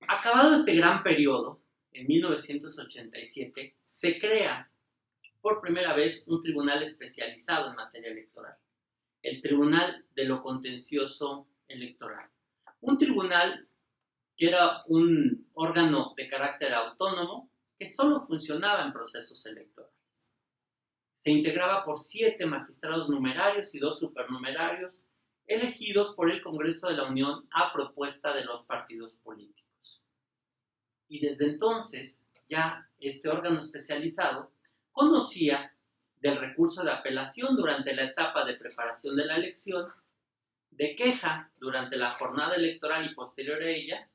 Acabado este gran periodo, en 1987, se crea por primera vez un tribunal especializado en materia electoral, el Tribunal de lo Contencioso Electoral. Un tribunal que era un órgano de carácter autónomo que solo funcionaba en procesos electorales. Se integraba por 7 magistrados numerarios y 2 supernumerarios elegidos por el Congreso de la Unión a propuesta de los partidos políticos. Y desde entonces, ya este órgano especializado conocía del recurso de apelación durante la etapa de preparación de la elección, de queja durante la jornada electoral y posterior a ella,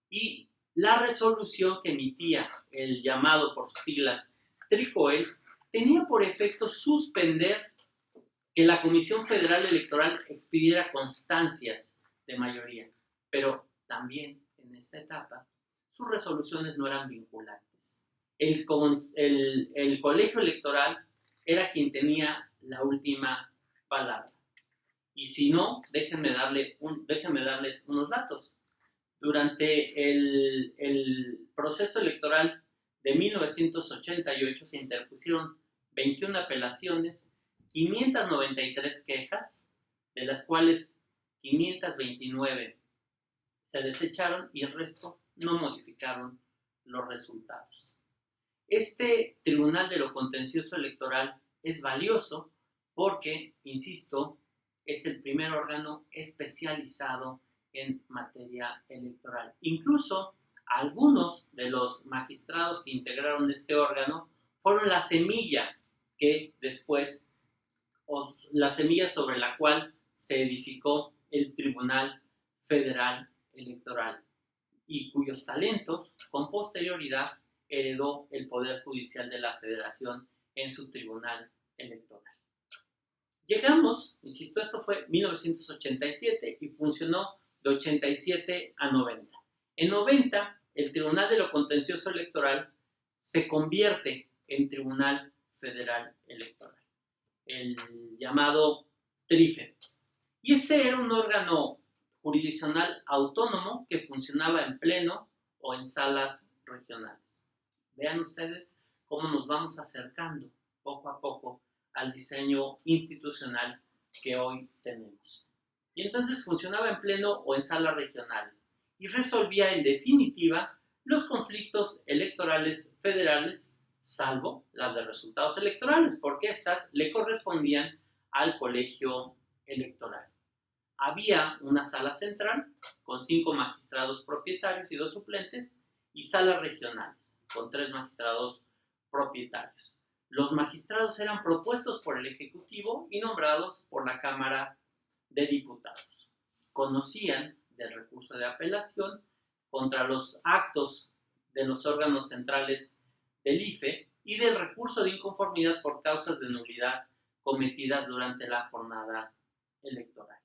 y la resolución que emitía el llamado por sus siglas TRICOEL tenía por efecto suspender que la Comisión Federal Electoral expidiera constancias de mayoría, pero también en esta etapa sus resoluciones no eran vinculantes. El colegio electoral era quien tenía la última palabra. Y si no, déjenme darles unos datos. Durante el proceso electoral de 1988 se interpusieron 21 apelaciones, 593 quejas, de las cuales 529 se desecharon y el resto no modificaron los resultados. Este Tribunal de lo Contencioso Electoral es valioso porque, insisto, es el primer órgano especializado en materia electoral. Incluso algunos de los magistrados que integraron este órgano fueron la semilla que después, la semilla sobre la cual se edificó el Tribunal Federal Electoral y cuyos talentos con posterioridad heredó el Poder Judicial de la Federación en su Tribunal Electoral. Llegamos, insisto, esto fue 1987 y funcionó de 87 a 90. En 90, el Tribunal de lo Contencioso Electoral se convierte en Tribunal Federal Electoral, el llamado TRIFE. Y este era un órgano jurisdiccional autónomo que funcionaba en pleno o en salas regionales. Vean ustedes cómo nos vamos acercando poco a poco al diseño institucional que hoy tenemos. Y entonces funcionaba en pleno o en salas regionales y resolvía en definitiva los conflictos electorales federales, salvo las de resultados electorales, porque estas le correspondían al colegio electoral. Había una sala central con 5 magistrados propietarios y 2 suplentes y salas regionales con 3 magistrados propietarios. Los magistrados eran propuestos por el Ejecutivo y nombrados por la Cámara de Diputados. Conocían del recurso de apelación contra los actos de los órganos centrales del IFE y del recurso de inconformidad por causas de nulidad cometidas durante la jornada electoral.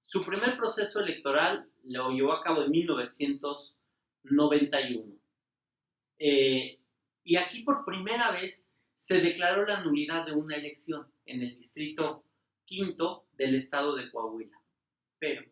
Su primer proceso electoral lo llevó a cabo en 1991. Y aquí por primera vez se declaró la nulidad de una elección en el distrito 5 del estado de Coahuila. Pero,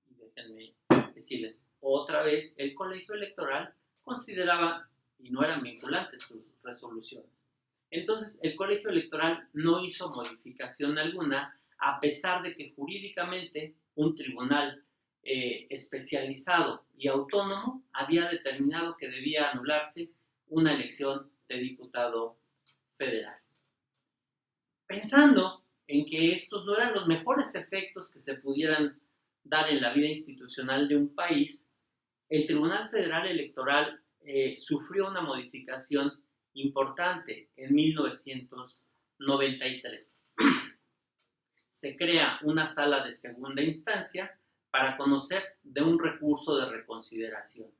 déjenme decirles otra vez, el colegio electoral consideraba, y no eran vinculantes sus resoluciones. Entonces, el colegio electoral no hizo modificación alguna, a pesar de que jurídicamente un tribunal especializado y autónomo había determinado que debía anularse una elección de diputado federal. Pensando en que estos no eran los mejores efectos que se pudieran dar en la vida institucional de un país, el Tribunal Federal Electoral sufrió una modificación importante en 1993. Se crea una sala de segunda instancia para conocer de un recurso de reconsideración.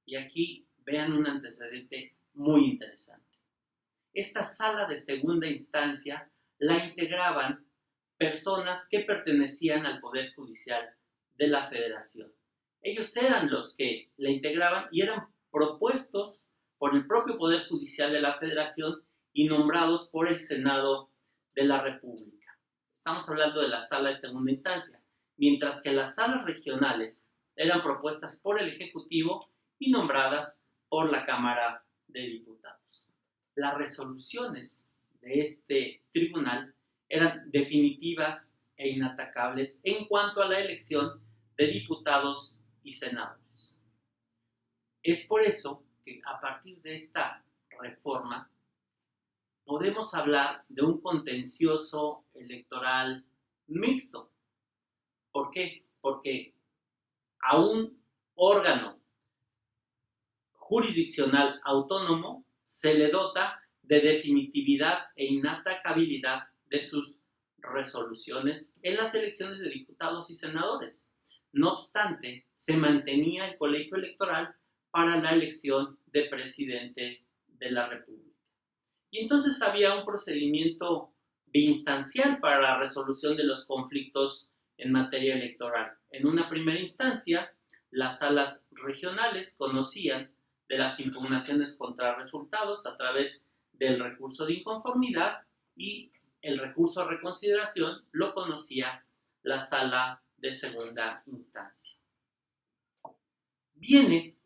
Y aquí vean un antecedente muy interesante. Esta sala de segunda instancia la integraban personas que pertenecían al Poder Judicial de la Federación. Ellos eran los que la integraban y eran propuestos por el propio Poder Judicial de la Federación y nombrados por el Senado de la República. Estamos hablando de la sala de segunda instancia, mientras que las salas regionales eran propuestas por el Ejecutivo y nombradas por la Cámara de Diputados. Las resoluciones de este tribunal eran definitivas e inatacables en cuanto a la elección de diputados y senadores. Es por eso que a partir de esta reforma podemos hablar de un contencioso electoral mixto. ¿Por qué? Porque a un órgano jurisdiccional autónomo se le dota de definitividad e inatacabilidad de sus resoluciones en las elecciones de diputados y senadores. No obstante, se mantenía el colegio electoral para la elección de presidente de la República. Y entonces había un procedimiento biinstancial para la resolución de los conflictos en materia electoral. En una primera instancia, las salas regionales conocían de las impugnaciones contra resultados a través del recurso de inconformidad y el recurso a reconsideración lo conocía la sala de segunda instancia. Viene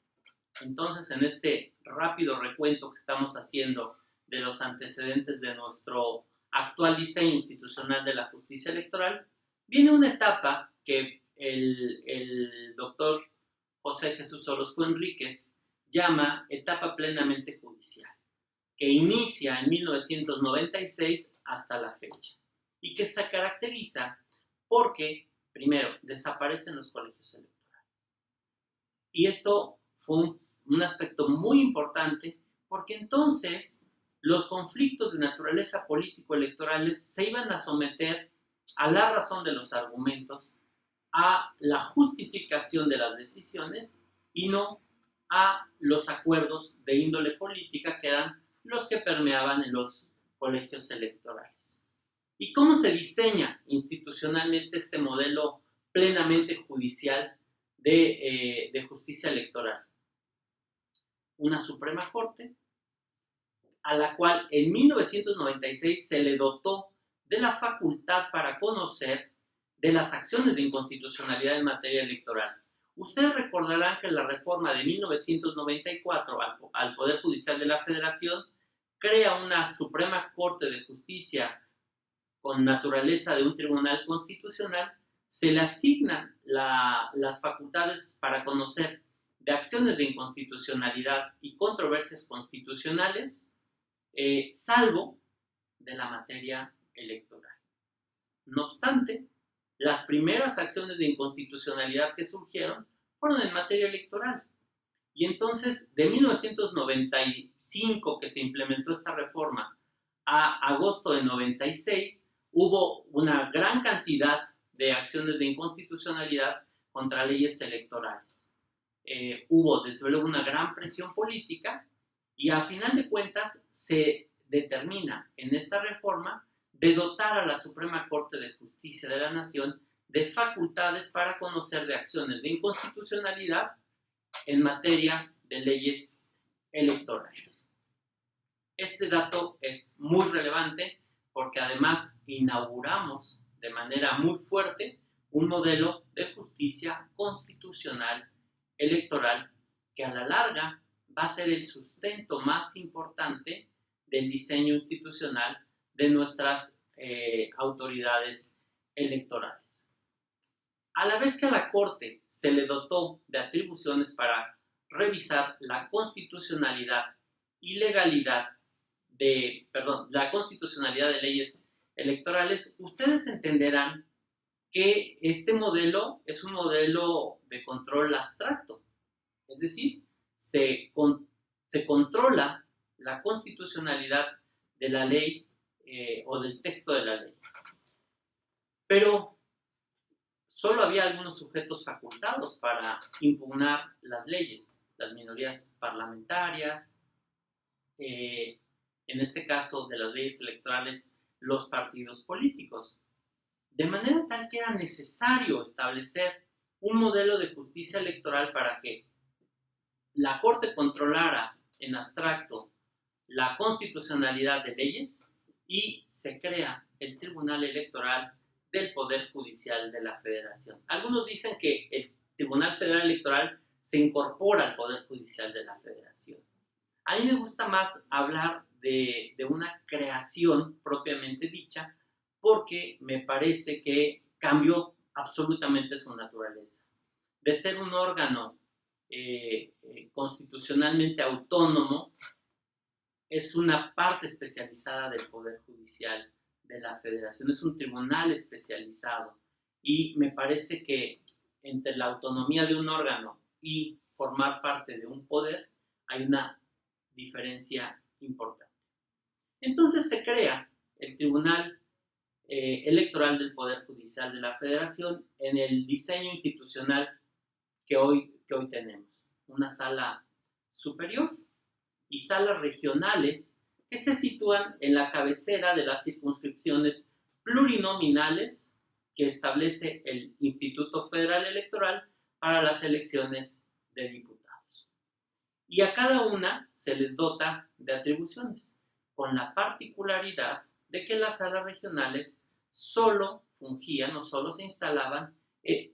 entonces en este rápido recuento que estamos haciendo de los antecedentes de nuestro actual diseño institucional de la justicia electoral, viene una etapa que el doctor José Jesús Orozco Enríquez llama etapa plenamente judicial, que inicia en 1996 hasta la fecha y que se caracteriza porque, primero, desaparecen los colegios electorales. Y esto fue un aspecto muy importante porque entonces los conflictos de naturaleza político-electorales se iban a someter a la razón de los argumentos, a la justificación de las decisiones y no a los acuerdos de índole política que eran los que permeaban en los colegios electorales. ¿Y cómo se diseña institucionalmente este modelo plenamente judicial de justicia electoral? Una Suprema Corte a la cual en 1996 se le dotó de la facultad para conocer de las acciones de inconstitucionalidad en materia electoral. Ustedes recordarán que la reforma de 1994 al Poder Judicial de la Federación crea una Suprema Corte de Justicia con naturaleza de un tribunal constitucional, se le asignan las facultades para conocer de acciones de inconstitucionalidad y controversias constitucionales, salvo de la materia electoral. No obstante, las primeras acciones de inconstitucionalidad que surgieron fueron en materia electoral. Y entonces, de 1995 que se implementó esta reforma a agosto de 96, hubo una gran cantidad de acciones de inconstitucionalidad contra leyes electorales. Hubo, desde luego, una gran presión política y a final de cuentas se determina en esta reforma de dotar a la Suprema Corte de Justicia de la Nación de facultades para conocer de acciones de inconstitucionalidad en materia de leyes electorales. Este dato es muy relevante porque además inauguramos de manera muy fuerte un modelo de justicia constitucional electoral que a la larga va a ser el sustento más importante del diseño institucional de nuestras autoridades electorales. A la vez que a la Corte se le dotó de atribuciones para revisar la constitucionalidad y legalidad la constitucionalidad de leyes electorales, ustedes entenderán que este modelo es un modelo de control abstracto, es decir, se controla la constitucionalidad de la ley o del texto de la ley. Pero solo había algunos sujetos facultados para impugnar las leyes, las minorías parlamentarias, en este caso de las leyes electorales, los partidos políticos. De manera tal que era necesario establecer un modelo de justicia electoral para que la Corte controlara en abstracto la constitucionalidad de leyes y se crea el Tribunal Electoral del Poder Judicial de la Federación. Algunos dicen que el Tribunal Federal Electoral se incorpora al Poder Judicial de la Federación. A mí me gusta más hablar de una creación propiamente dicha, porque me parece que cambió absolutamente su naturaleza. De ser un órgano constitucionalmente autónomo, es una parte especializada del Poder Judicial de la Federación, es un tribunal especializado, y me parece que entre la autonomía de un órgano y formar parte de un poder hay una diferencia importante. Entonces se crea el Tribunal Electoral del Poder Judicial de la Federación en el diseño institucional que hoy tenemos. Una sala superior y salas regionales que se sitúan en la cabecera de las circunscripciones plurinominales que establece el Instituto Federal Electoral para las elecciones de diputados. Y a cada una se les dota de atribuciones, con la particularidad de que las salas regionales solo fungían o solo se instalaban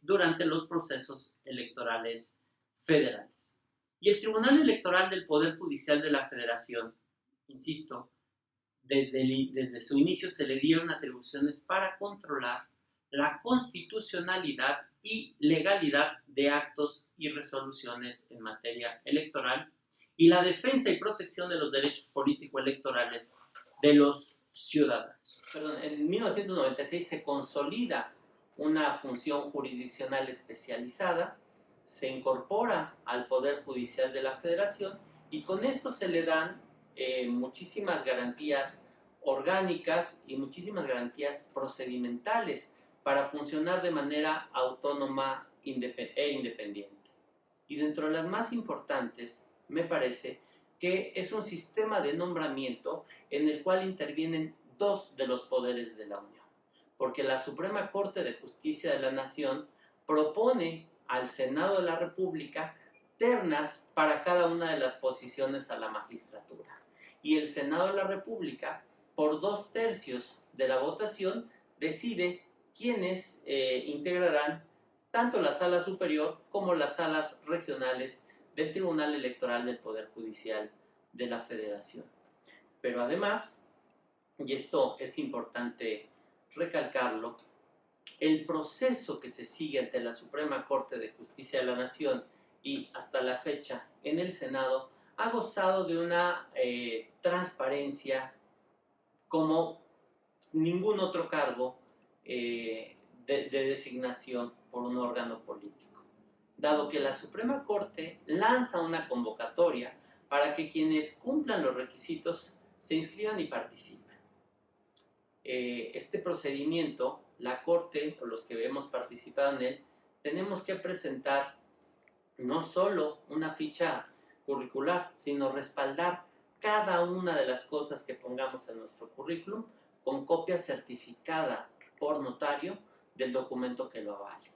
durante los procesos electorales federales. Y el Tribunal Electoral del Poder Judicial de la Federación, insisto, desde su inicio se le dieron atribuciones para controlar la constitucionalidad y legalidad de actos y resoluciones en materia electoral y la defensa y protección de los derechos político-electorales de los ciudadanos. En 1996 se consolida una función jurisdiccional especializada, se incorpora al Poder Judicial de la Federación y con esto se le dan muchísimas garantías orgánicas y muchísimas garantías procedimentales para funcionar de manera autónoma e independiente. Y dentro de las más importantes, me parece que es un sistema de nombramiento en el cual intervienen dos de los poderes de la Unión, porque la Suprema Corte de Justicia de la Nación propone al Senado de la República ternas para cada una de las posiciones a la magistratura. Y el Senado de la República, por 2/3 de la votación, decide quiénes integrarán tanto la Sala Superior como las salas regionales del Tribunal Electoral del Poder Judicial de la Federación. Pero además, y esto es importante recalcarlo, el proceso que se sigue ante la Suprema Corte de Justicia de la Nación y hasta la fecha en el Senado ha gozado de una transparencia como ningún otro cargo de designación por un órgano político, dado que la Suprema Corte lanza una convocatoria para que quienes cumplan los requisitos se inscriban y participen. Este procedimiento, la Corte, o los que hemos participado en él, tenemos que presentar no solo una ficha curricular, sino respaldar cada una de las cosas que pongamos en nuestro currículum con copia certificada por notario del documento que lo avale.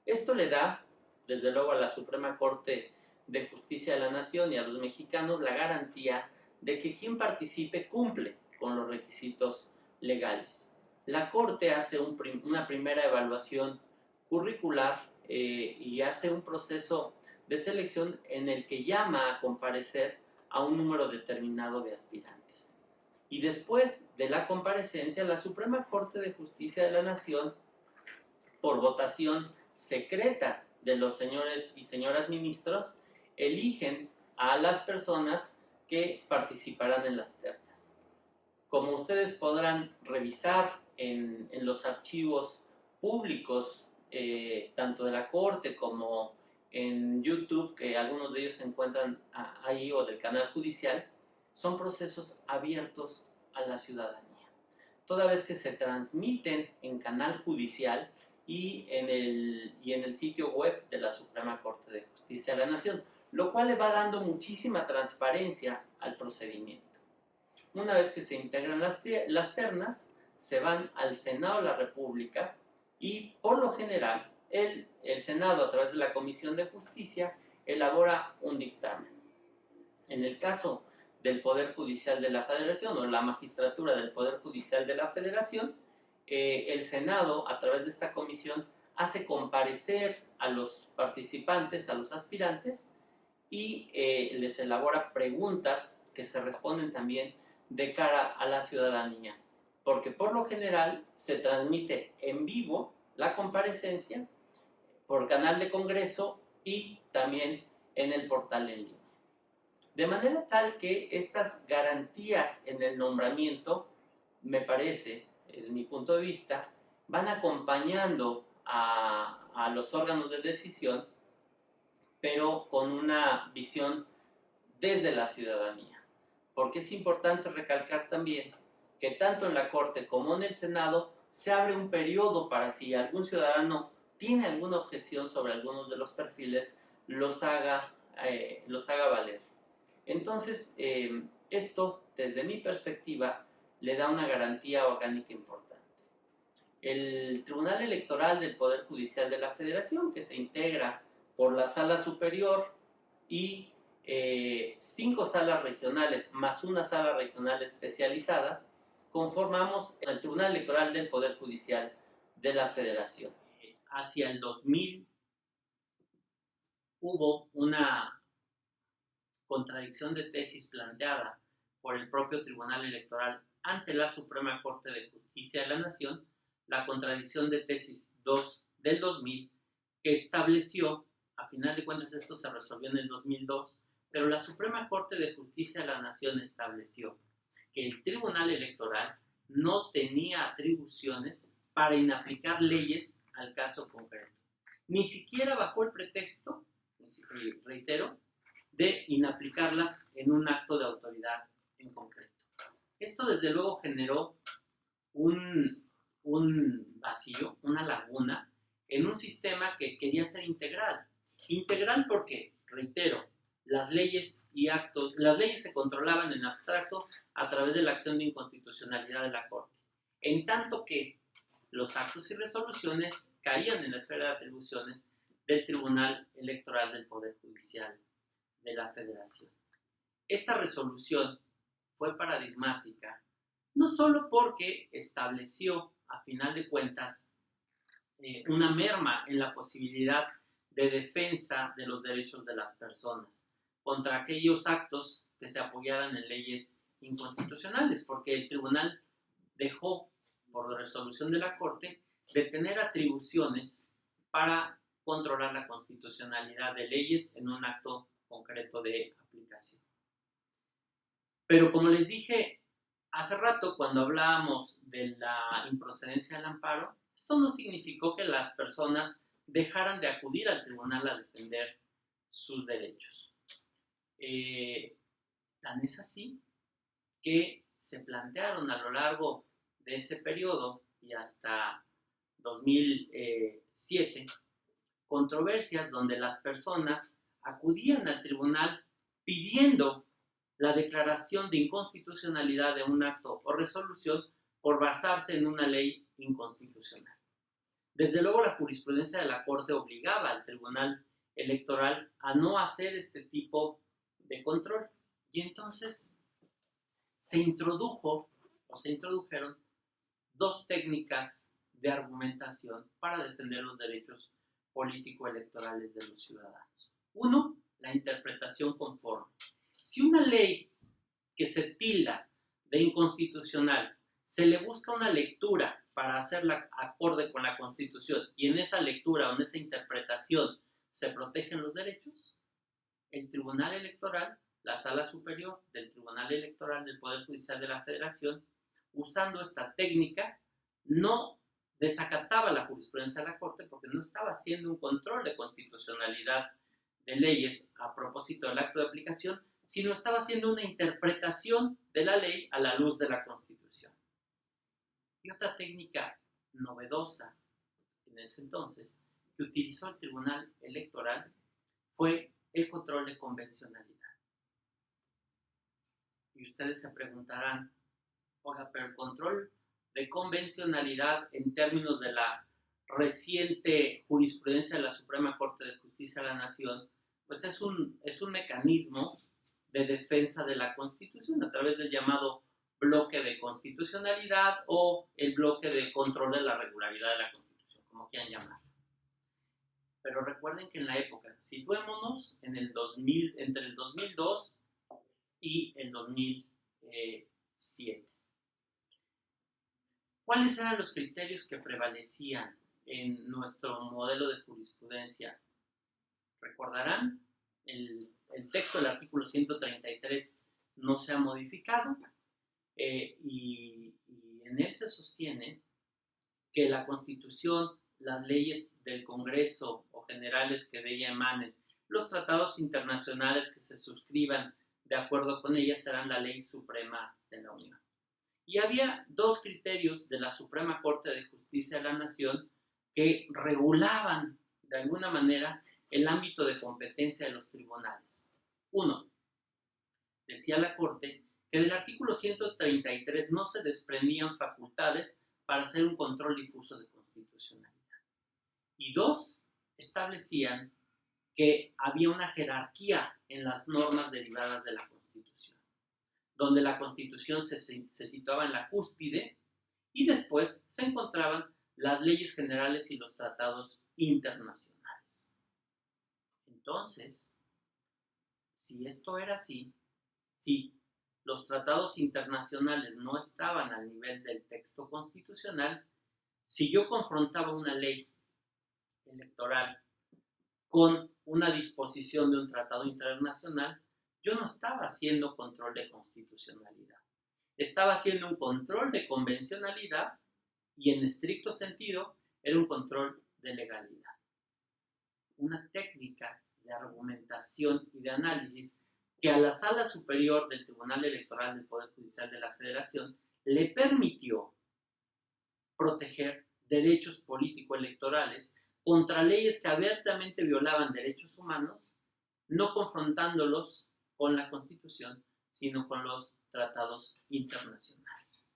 Esto le da, desde luego, a la Suprema Corte de Justicia de la Nación y a los mexicanos la garantía de que quien participe cumple con los requisitos legales. La Corte hace una primera evaluación curricular y hace un proceso de selección en el que llama a comparecer a un número determinado de aspirantes. Y después de la comparecencia, la Suprema Corte de Justicia de la Nación, por votación secreta de los señores y señoras ministros, eligen a las personas que participarán en las ternas. Como ustedes podrán revisar en los archivos públicos, tanto de la Corte como en YouTube, que algunos de ellos se encuentran ahí, o del canal judicial, son procesos abiertos a la ciudadanía, toda vez que se transmiten en canal judicial y en el sitio web de la Suprema Corte de Justicia de la Nación, lo cual le va dando muchísima transparencia al procedimiento. Una vez que se integran las ternas, se van al Senado de la República y, por lo general, el Senado, a través de la Comisión de Justicia, elabora un dictamen. En el caso del Poder Judicial de la Federación, o la magistratura del Poder Judicial de la Federación, el Senado, a través de esta comisión, hace comparecer a los participantes, a los aspirantes, y les elabora preguntas que se responden también de cara a la ciudadanía, porque por lo general se transmite en vivo la comparecencia por canal de Congreso y también en el portal en línea. De manera tal que estas garantías en el nombramiento, me parece, desde mi punto de vista, van acompañando a los órganos de decisión, pero con una visión desde la ciudadanía. Porque es importante recalcar también que tanto en la Corte como en el Senado se abre un periodo para si algún ciudadano tiene alguna objeción sobre algunos de los perfiles, los haga valer. Entonces, esto, desde mi perspectiva, le da una garantía orgánica importante. El Tribunal Electoral del Poder Judicial de la Federación, que se integra por la Sala Superior y 5 salas regionales más una sala regional especializada, conformamos el Tribunal Electoral del Poder Judicial de la Federación. Hacia el 2000 hubo una contradicción de tesis planteada por el propio Tribunal Electoral ante la Suprema Corte de Justicia de la Nación, la contradicción de tesis 2 del 2000, que estableció, a final de cuentas esto se resolvió en el 2002, pero la Suprema Corte de Justicia de la Nación estableció que el Tribunal Electoral no tenía atribuciones para inaplicar leyes al caso concreto, ni siquiera bajo el pretexto, reitero, de inaplicarlas en un acto de autoridad en concreto. Esto desde luego generó un vacío, una laguna en un sistema que quería ser integral. Integral porque, reitero, las leyes se controlaban en abstracto a través de la acción de inconstitucionalidad de la Corte, en tanto que los actos y resoluciones caían en la esfera de atribuciones del Tribunal Electoral del Poder Judicial de la Federación. Esta resolución fue paradigmática, no solo porque estableció, a final de cuentas, una merma en la posibilidad de defensa de los derechos de las personas contra aquellos actos que se apoyaran en leyes inconstitucionales, porque el tribunal dejó, por resolución de la Corte, de tener atribuciones para controlar la constitucionalidad de leyes en un acto concreto de aplicación. Pero como les dije hace rato, cuando hablábamos de la improcedencia del amparo, esto no significó que las personas dejaran de acudir al tribunal a defender sus derechos. Tan es así que se plantearon a lo largo de ese periodo y hasta 2007 controversias donde las personas acudían al tribunal pidiendo la declaración de inconstitucionalidad de un acto o resolución por basarse en una ley inconstitucional. Desde luego, la jurisprudencia de la Corte obligaba al Tribunal Electoral a no hacer este tipo de control. Y entonces se introdujeron 2 técnicas de argumentación para defender los derechos político-electorales de los ciudadanos. Uno, la interpretación conforme. Si una ley que se tilda de inconstitucional se le busca una lectura para hacerla acorde con la Constitución y en esa lectura o en esa interpretación se protegen los derechos, el Tribunal Electoral, la Sala Superior del Tribunal Electoral del Poder Judicial de la Federación, usando esta técnica, no desacataba la jurisprudencia de la Corte porque no estaba haciendo un control de constitucionalidad de leyes a propósito del acto de aplicación, sino estaba haciendo una interpretación de la ley a la luz de la Constitución. Y otra técnica novedosa en ese entonces que utilizó el Tribunal Electoral fue el control de convencionalidad. Y ustedes se preguntarán, oiga, pero el control de convencionalidad en términos de la reciente jurisprudencia de la Suprema Corte de Justicia de la Nación, pues es un mecanismo de defensa de la Constitución a través del llamado bloque de constitucionalidad o el bloque de control de la regularidad de la Constitución, como quieran llamarlo. Pero recuerden que en la época, situémonos en el 2000, entre el 2002 y el 2007. ¿Cuáles eran los criterios que prevalecían en nuestro modelo de jurisprudencia? Recordarán, el texto del artículo 133 no se ha modificado y en él se sostiene que la Constitución, las leyes del Congreso o generales que de ella emanen, los tratados internacionales que se suscriban de acuerdo con ellas serán la ley suprema de la Unión. Y había dos criterios de la Suprema Corte de Justicia de la Nación que regulaban de alguna manera el ámbito de competencia de los tribunales. Uno, decía la Corte que del artículo 133 no se desprendían facultades para hacer un control difuso de constitucionalidad. Y dos, establecían que había una jerarquía en las normas derivadas de la Constitución, donde la Constitución se situaba en la cúspide y después se encontraban las leyes generales y los tratados internacionales. Entonces, si esto era así, si los tratados internacionales no estaban al nivel del texto constitucional, si yo confrontaba una ley electoral con una disposición de un tratado internacional, yo no estaba haciendo control de constitucionalidad. Estaba haciendo un control de convencionalidad y en estricto sentido era un control de legalidad. Una técnica de argumentación y de análisis que a la Sala Superior del Tribunal Electoral del Poder Judicial de la Federación le permitió proteger derechos político-electorales contra leyes que abiertamente violaban derechos humanos, no confrontándolos con la Constitución, sino con los tratados internacionales.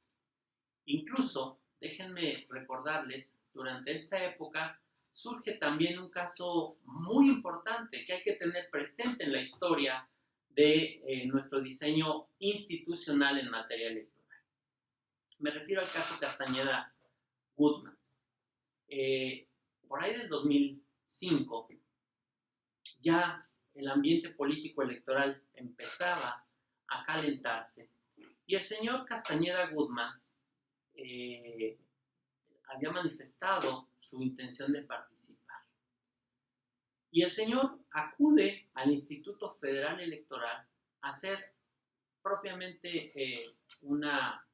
Incluso, déjenme recordarles, durante esta época surge también un caso muy importante que hay que tener presente en la historia de nuestro diseño institucional en materia electoral. Me refiero al caso Castañeda-Gutmann. Por ahí del 2005, ya el ambiente político electoral empezaba a calentarse y el señor Castañeda-Gutmann había manifestado su intención de participar. Y el señor acude al Instituto Federal Electoral a hacer propiamente una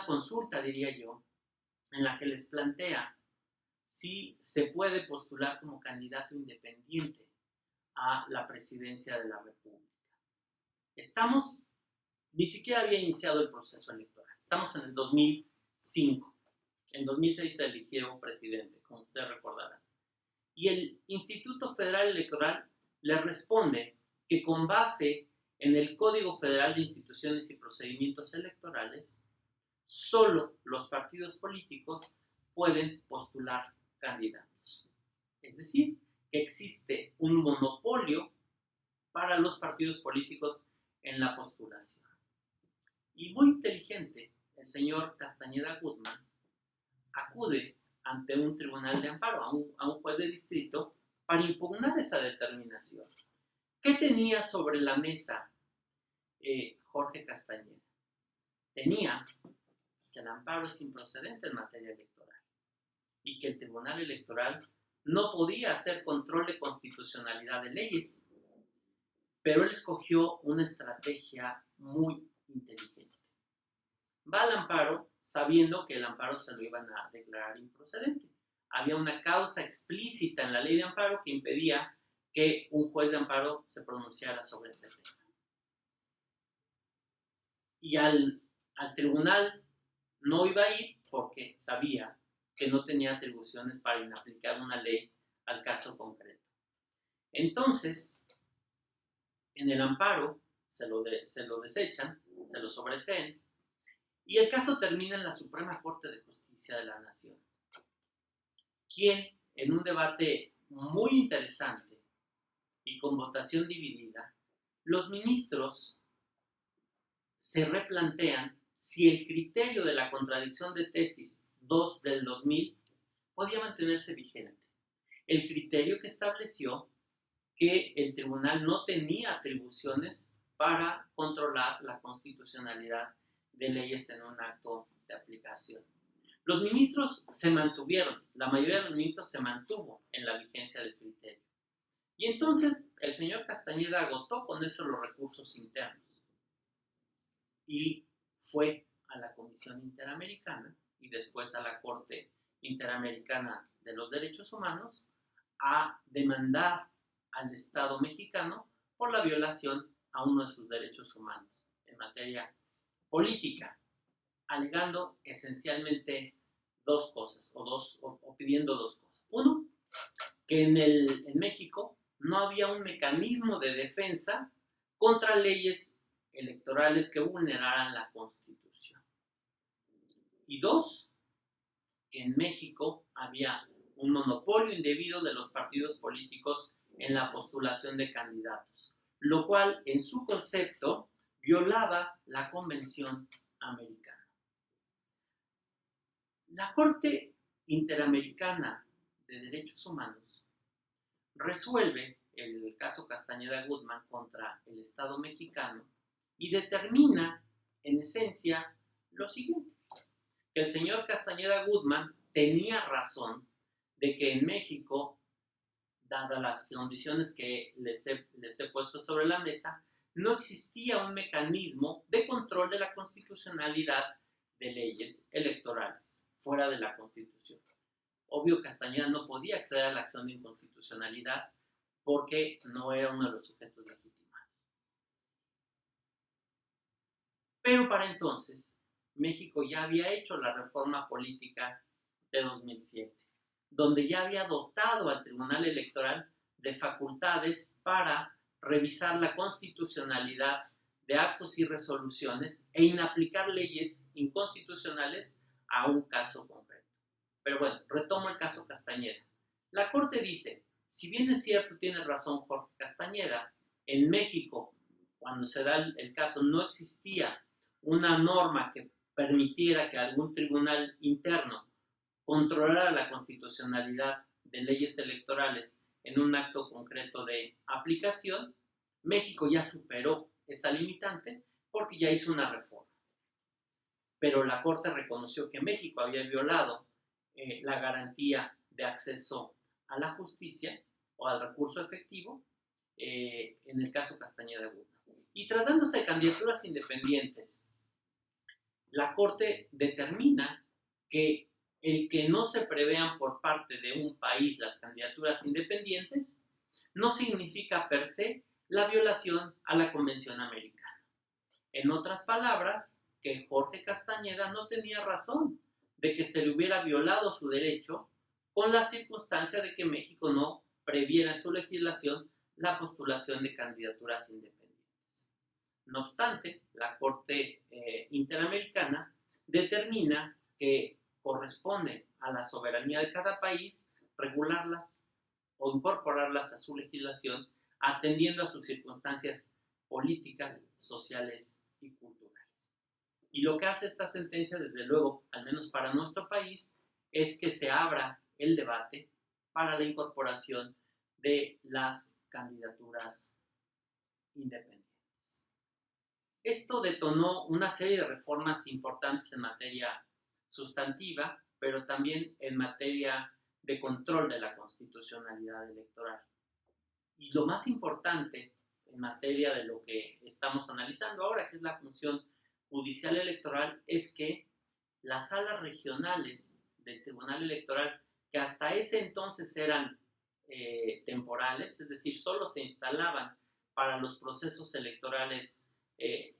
consulta, diría yo, en la que les plantea si se puede postular como candidato independiente a la presidencia de la República. Ni siquiera había iniciado el proceso electoral. Estamos en el 2005. En 2006 se eligió presidente, como ustedes recordarán. Y el Instituto Federal Electoral le responde que con base en el Código Federal de Instituciones y Procedimientos Electorales, solo los partidos políticos pueden postular candidatos. Es decir, que existe un monopolio para los partidos políticos en la postulación. Y muy inteligente, el señor Castañeda-Gutmann acude ante un tribunal de amparo, a un juez de distrito, para impugnar esa determinación. ¿Qué tenía sobre la mesa Jorge Castañeda? Tenía que el amparo es improcedente en materia electoral y que el Tribunal Electoral no podía hacer control de constitucionalidad de leyes, pero él escogió una estrategia muy inteligente. Va al amparo sabiendo que el amparo se lo iban a declarar improcedente. Había una causa explícita en la ley de amparo que impedía que un juez de amparo se pronunciara sobre ese tema. Y al tribunal no iba a ir porque sabía que no tenía atribuciones para inaplicar una ley al caso concreto. Entonces, en el amparo se lo desechan, se lo sobreseen, y el caso termina en la Suprema Corte de Justicia de la Nación, quien, en un debate muy interesante y con votación dividida, los ministros se replantean si el criterio de la contradicción de tesis 2 del 2000 podía mantenerse vigente. el criterio que estableció que el tribunal no tenía atribuciones para controlar la constitucionalidad de leyes en un acto de aplicación. Los ministros se mantuvieron, la mayoría de los ministros se mantuvo en la vigencia del criterio. Y entonces el señor Castañeda agotó con eso los recursos internos y fue a la Comisión Interamericana y después a la Corte Interamericana de los Derechos Humanos a demandar al Estado mexicano por la violación a uno de sus derechos humanos en materia política, alegando esencialmente dos cosas, o pidiendo dos cosas. Uno, que en México no había un mecanismo de defensa contra leyes electorales que vulneraran la Constitución. Y dos, que en México había un monopolio indebido de los partidos políticos en la postulación de candidatos, lo cual en su concepto violaba la Convención Americana. La Corte Interamericana de Derechos Humanos resuelve el caso Castañeda Gutmann contra el Estado mexicano y determina en esencia lo siguiente, que el señor Castañeda Gutmann tenía razón de que en México, dadas las condiciones que les he puesto sobre la mesa, no existía un mecanismo de control de la constitucionalidad de leyes electorales fuera de la Constitución. Obvio, Castañeda no podía acceder a la acción de inconstitucionalidad porque no era uno de los sujetos legitimados. Pero para entonces, México ya había hecho la reforma política de 2007, donde ya había dotado al Tribunal Electoral de facultades para revisar la constitucionalidad de actos y resoluciones e inaplicar leyes inconstitucionales a un caso concreto. Pero bueno, retomo el caso Castañeda. La Corte dice, si bien es cierto, tiene razón Jorge Castañeda, en México, cuando se da el caso, no existía una norma que permitiera que algún tribunal interno controlara la constitucionalidad de leyes electorales en un acto concreto de aplicación. México ya superó esa limitante porque ya hizo una reforma. Pero la Corte reconoció que México había violado la garantía de acceso a la justicia o al recurso efectivo en el caso Castañeda Gutmann. Y tratándose de candidaturas independientes, la Corte determina que el que no se prevean por parte de un país las candidaturas independientes no significa per se la violación a la Convención Americana. En otras palabras, que Jorge Castañeda no tenía razón de que se le hubiera violado su derecho con la circunstancia de que México no previera en su legislación la postulación de candidaturas independientes. No obstante, la Corte Interamericana determina que corresponde a la soberanía de cada país regularlas o incorporarlas a su legislación atendiendo a sus circunstancias políticas, sociales y culturales. Y lo que hace esta sentencia, desde luego, al menos para nuestro país, es que se abra el debate para la incorporación de las candidaturas independientes. Esto detonó una serie de reformas importantes en materia sustantiva, pero también en materia de control de la constitucionalidad electoral. Y lo más importante en materia de lo que estamos analizando ahora, que es la función judicial electoral, es que las salas regionales del Tribunal Electoral, que hasta ese entonces eran temporales, es decir, solo se instalaban para los procesos electorales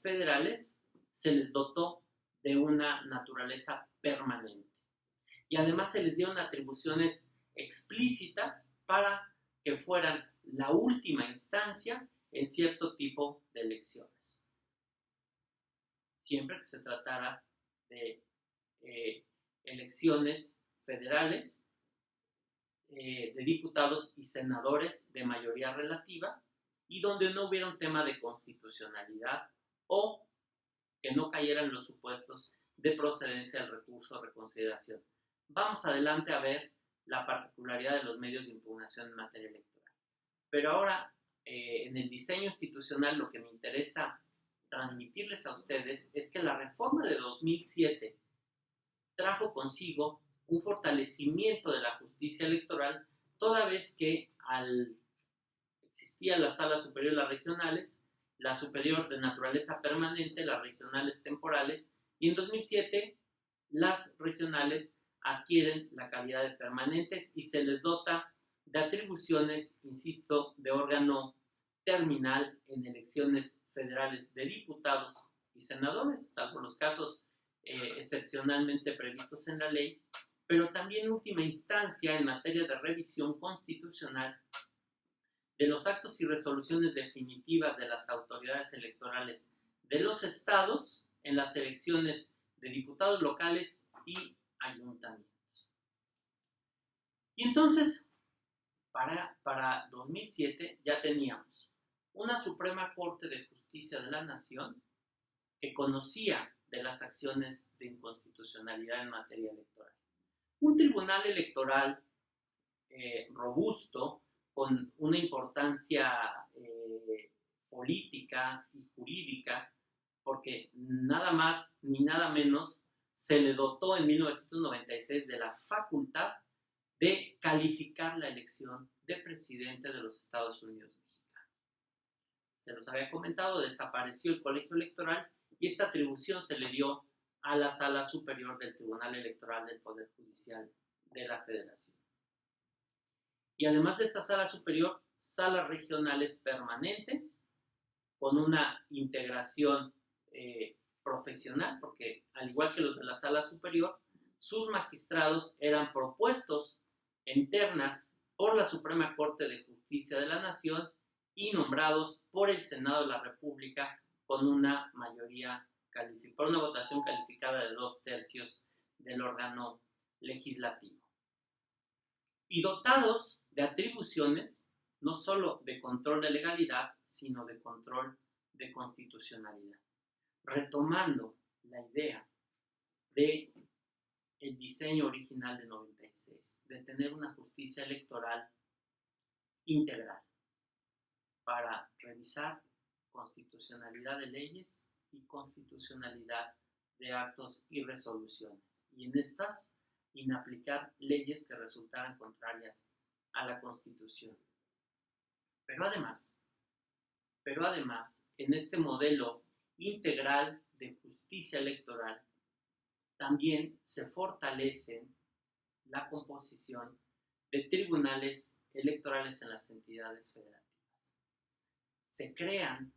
federales, se les dotó de una naturaleza permanente. Y además se les dieron atribuciones explícitas para que fueran la última instancia en cierto tipo de elecciones. Siempre que se tratara de elecciones federales, de diputados y senadores de mayoría relativa, y donde no hubiera un tema de constitucionalidad o que no cayeran los supuestos de procedencia del recurso de reconsideración. Vamos adelante a ver la particularidad de los medios de impugnación en materia electoral. Pero ahora, en el diseño institucional, lo que me interesa transmitirles a ustedes es que la reforma de 2007 trajo consigo un fortalecimiento de la justicia electoral, toda vez que existían las salas superiores, las regionales, la superior de naturaleza permanente, las regionales temporales, y en 2007 las regionales adquieren la calidad de permanentes y se les dota de atribuciones, insisto, de órgano terminal en elecciones federales de diputados y senadores, salvo los casos excepcionalmente previstos en la ley, pero también en última instancia en materia de revisión constitucional de los actos y resoluciones definitivas de las autoridades electorales de los estados en las elecciones de diputados locales y ayuntamientos. Y entonces, para 2007 ya teníamos una Suprema Corte de Justicia de la Nación que conocía de las acciones de inconstitucionalidad en materia electoral. Un tribunal electoral robusto, con una importancia política y jurídica, porque nada más ni nada menos se le dotó en 1996 de la facultad de calificar la elección de presidente de los Estados Unidos mexicanos. Se los había comentado, desapareció el colegio electoral y esta atribución se le dio a la Sala Superior del Tribunal Electoral del Poder Judicial de la Federación. Y además de esta sala superior, salas regionales permanentes con una integración profesional, porque al igual que los de la sala superior, sus magistrados eran propuestos en ternas por la Suprema Corte de Justicia de la Nación y nombrados por el Senado de la República con una mayoría por una votación calificada de 2/3 del órgano legislativo. Y dotados de atribuciones no solo de control de legalidad, sino de control de constitucionalidad, retomando la idea de el diseño original de 96, de tener una justicia electoral integral para revisar constitucionalidad de leyes y constitucionalidad de actos y resoluciones, y en estas inaplicar leyes que resultaran contrarias a la Constitución. Pero además, en este modelo integral de justicia electoral, también se fortalece la composición de tribunales electorales en las entidades federativas. Se crean,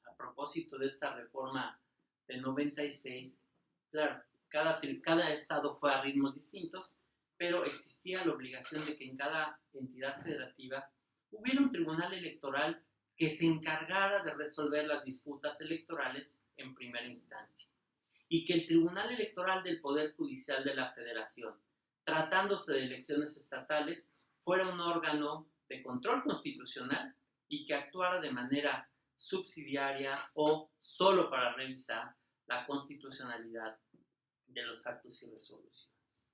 a propósito de esta reforma de 96, claro, cada estado fue a ritmos distintos, pero existía la obligación de que en cada entidad federativa hubiera un tribunal electoral que se encargara de resolver las disputas electorales en primera instancia, y que el Tribunal Electoral del Poder Judicial de la Federación, tratándose de elecciones estatales, fuera un órgano de control constitucional y que actuara de manera subsidiaria o solo para revisar la constitucionalidad de los actos y resoluciones.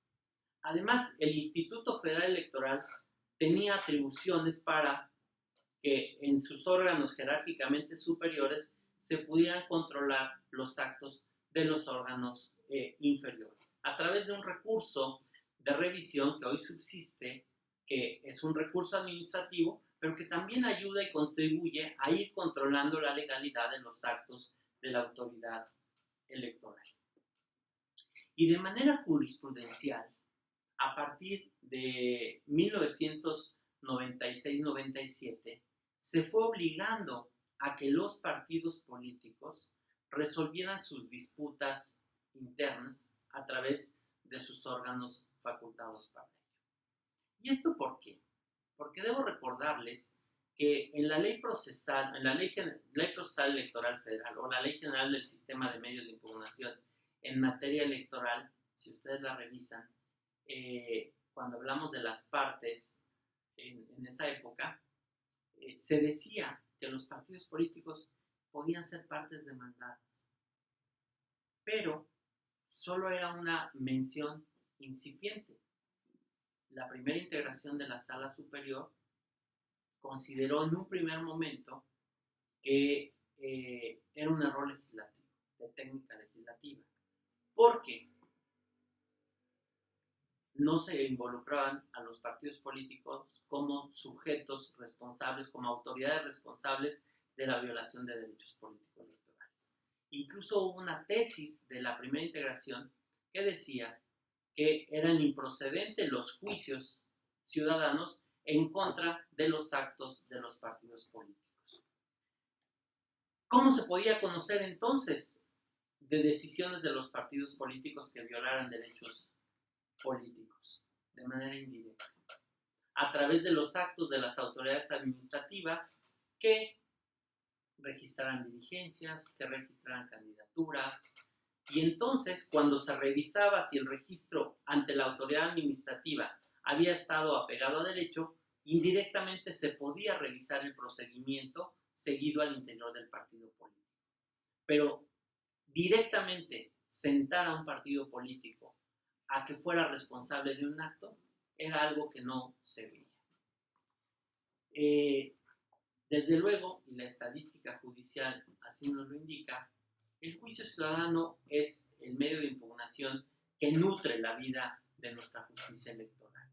Además, el Instituto Federal Electoral tenía atribuciones para que en sus órganos jerárquicamente superiores se pudieran controlar los actos de los órganos inferiores, a través de un recurso de revisión que hoy subsiste, que es un recurso administrativo, pero que también ayuda y contribuye a ir controlando la legalidad de los actos de la autoridad electoral. Y de manera jurisprudencial, a partir de 1996-97, se fue obligando a que los partidos políticos resolvieran sus disputas internas a través de sus órganos facultados para ello. ¿Y esto por qué? Porque debo recordarles que en la ley procesal, ley procesal electoral federal o la ley general del sistema de medios de impugnación en materia electoral, si ustedes la revisan, cuando hablamos de las partes en esa época, se decía que los partidos políticos podían ser partes demandadas, pero solo era una mención incipiente. la primera integración de la Sala Superior consideró en un primer momento que era un error legislativo, de técnica legislativa, porque no se involucraban a los partidos políticos como sujetos responsables, como autoridades responsables de la violación de derechos políticos electorales. Incluso hubo una tesis de la primera integración que decía que eran improcedentes los juicios ciudadanos en contra de los actos de los partidos políticos. ¿Cómo se podía conocer entonces de decisiones de los partidos políticos que violaran derechos políticos? De manera indirecta, a través de los actos de las autoridades administrativas que registraran diligencias, que registraran candidaturas, y entonces cuando se revisaba si el registro ante la autoridad administrativa había estado apegado a derecho, indirectamente se podía revisar el procedimiento seguido al interior del partido político. Pero directamente sentar a un partido político a que fuera responsable de un acto era algo que no se veía. Desde luego, y la estadística judicial así nos lo indica, el juicio ciudadano es el medio de impugnación que nutre la vida de nuestra justicia electoral.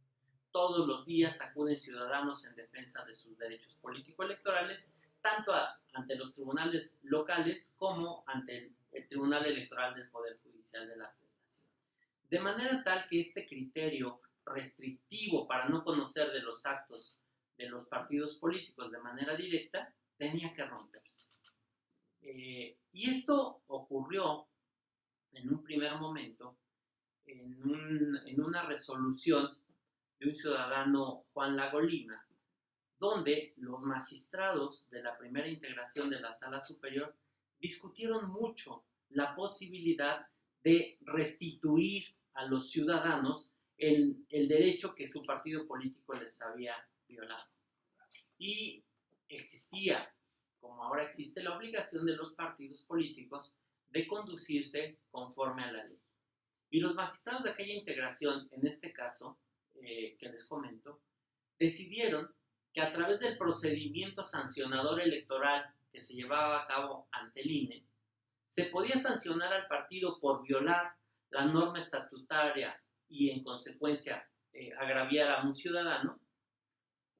Todos los días acuden ciudadanos en defensa de sus derechos político-electorales, tanto ante los tribunales locales como ante el Tribunal Electoral del Poder Judicial de la Federación. De manera tal que este criterio restrictivo para no conocer de los actos de los partidos políticos de manera directa tenía que romperse. Y esto ocurrió en un primer momento en una resolución de un ciudadano, Juan Lagolima, donde los magistrados de la primera integración de la Sala Superior discutieron mucho la posibilidad de restituir a los ciudadanos el derecho que su partido político les había violado. Y existía, como ahora existe, la obligación de los partidos políticos de conducirse conforme a la ley. Y los magistrados de aquella integración, en este caso que les comento, decidieron que a través del procedimiento sancionador electoral que se llevaba a cabo ante el INE, se podía sancionar al partido por violar la norma estatutaria y en consecuencia agraviar a un ciudadano,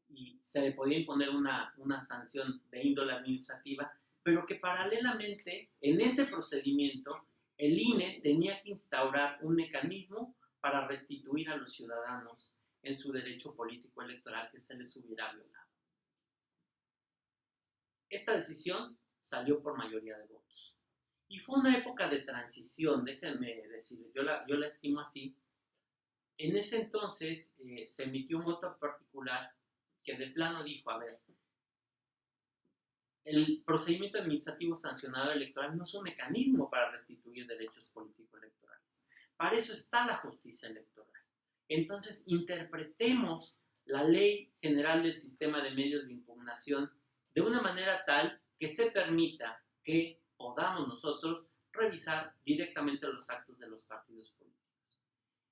y se le podía imponer una sanción de índole administrativa, pero que paralelamente en ese procedimiento el INE tenía que instaurar un mecanismo para restituir a los ciudadanos en su derecho político electoral que se les hubiera violado. Esta decisión salió por mayoría de votos. Y fue una época de transición, déjenme decirles, yo la estimo así. En ese entonces se emitió un voto particular que de plano dijo, a ver, el procedimiento administrativo sancionado electoral no es un mecanismo para restituir derechos político-electorales. Para eso está la justicia electoral. Entonces, interpretemos la Ley General del Sistema de Medios de Impugnación de una manera tal que se permita que podamos nosotros revisar directamente los actos de los partidos políticos.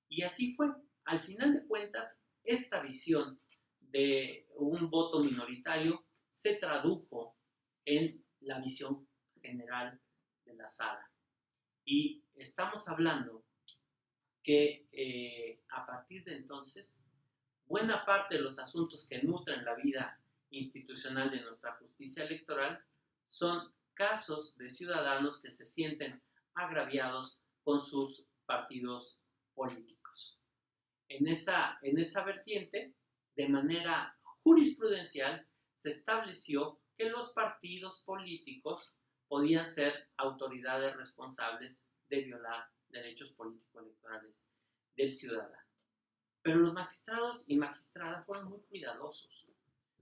Y así fue. Al final de cuentas, esta visión de un voto minoritario se tradujo en la visión general de la sala. Y estamos hablando que a partir de entonces, buena parte de los asuntos que nutren la vida institucional de nuestra justicia electoral son casos de ciudadanos que se sienten agraviados con sus partidos políticos. En esa vertiente, de manera jurisprudencial, se estableció que los partidos políticos podían ser autoridades responsables de violar derechos político-electorales del ciudadano. Pero los magistrados y magistradas fueron muy cuidadosos,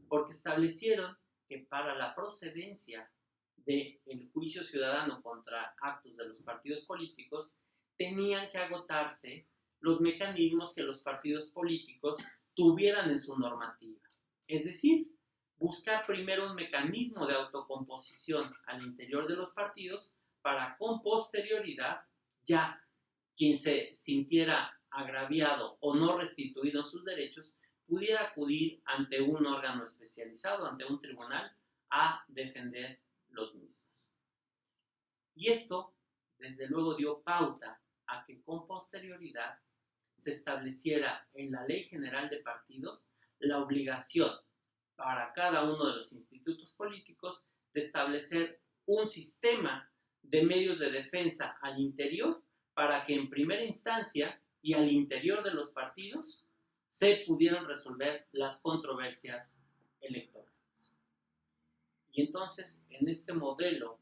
porque establecieron que para la procedencia del juicio ciudadano contra actos de los partidos políticos, tenían que agotarse los mecanismos que los partidos políticos tuvieran en su normativa. Es decir, buscar primero un mecanismo de autocomposición al interior de los partidos para con posterioridad ya quien se sintiera agraviado o no restituido sus derechos, pudiera acudir ante un órgano especializado, ante un tribunal, a defender los mismos. Y esto, desde luego, dio pauta a que con posterioridad se estableciera en la Ley General de Partidos la obligación para cada uno de los institutos políticos de establecer un sistema de medios de defensa al interior para que en primera instancia y al interior de los partidos se pudieran resolver las controversias electorales. Y entonces, en este modelo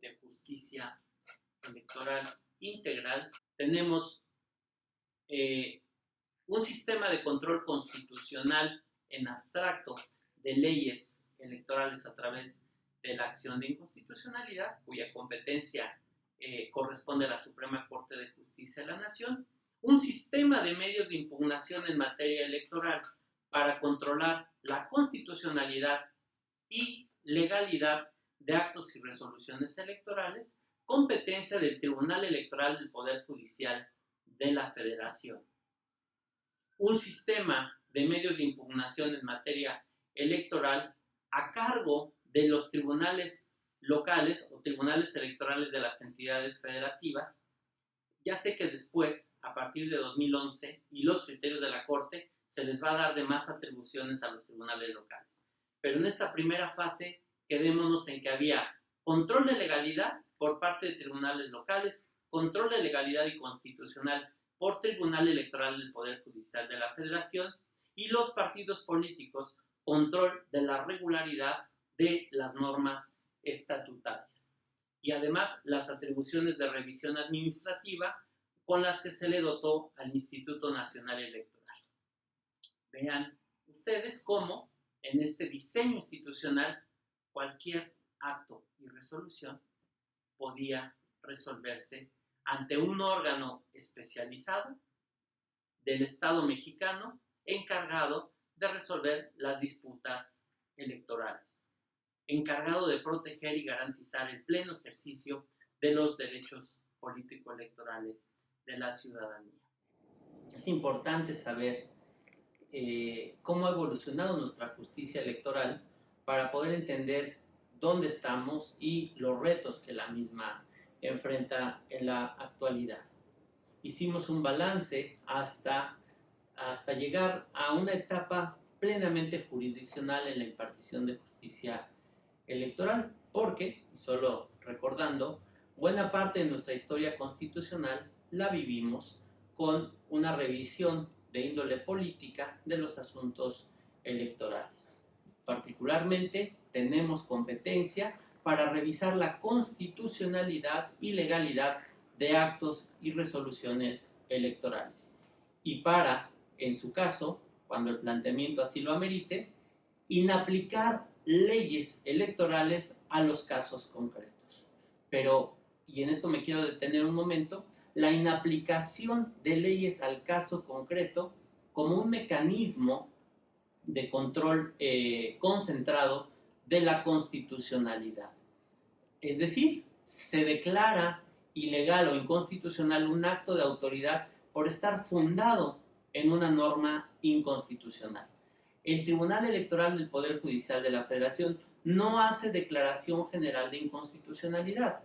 de justicia electoral integral, tenemos un sistema de control constitucional en abstracto de leyes electorales a través de la acción de inconstitucionalidad, cuya competencia corresponde a la Suprema Corte de Justicia de la Nación, un sistema de medios de impugnación en materia electoral para controlar la constitucionalidad y legalidad de actos y resoluciones electorales, competencia del Tribunal Electoral del Poder Judicial de la Federación. Un sistema de medios de impugnación en materia electoral a cargo de los tribunales locales o tribunales electorales de las entidades federativas. Ya sé que después, a partir de 2011 y los criterios de la Corte, se les va a dar de más atribuciones a los tribunales locales. Pero en esta primera fase, quedémonos en que había control de legalidad por parte de tribunales locales, control de legalidad y constitucional por Tribunal Electoral del Poder Judicial de la Federación, y los partidos políticos, control de la regularidad de las normas estatutarias. Y además las atribuciones de revisión administrativa con las que se le dotó al Instituto Nacional Electoral. Vean ustedes cómo en este diseño institucional cualquier acto y resolución podía resolverse ante un órgano especializado del Estado mexicano encargado de resolver las disputas electorales, encargado de proteger y garantizar el pleno ejercicio de los derechos político-electorales de la ciudadanía. Es importante saber cómo ha evolucionado nuestra justicia electoral para poder entender dónde estamos y los retos que la misma enfrenta en la actualidad. Hicimos un balance hasta llegar a una etapa plenamente jurisdiccional en la impartición de justicia electoral, porque, solo recordando, buena parte de nuestra historia constitucional la vivimos con una revisión de índole política de los asuntos electorales. Particularmente, tenemos competencia para revisar la constitucionalidad y legalidad de actos y resoluciones electorales. Y para, en su caso, cuando el planteamiento así lo amerite, inaplicar leyes electorales a los casos concretos. Pero, y en esto me quiero detener un momento, la inaplicación de leyes al caso concreto como un mecanismo de control concentrado de la constitucionalidad. Es decir, se declara ilegal o inconstitucional un acto de autoridad por estar fundado en una norma inconstitucional. El Tribunal Electoral del Poder Judicial de la Federación no hace declaración general de inconstitucionalidad,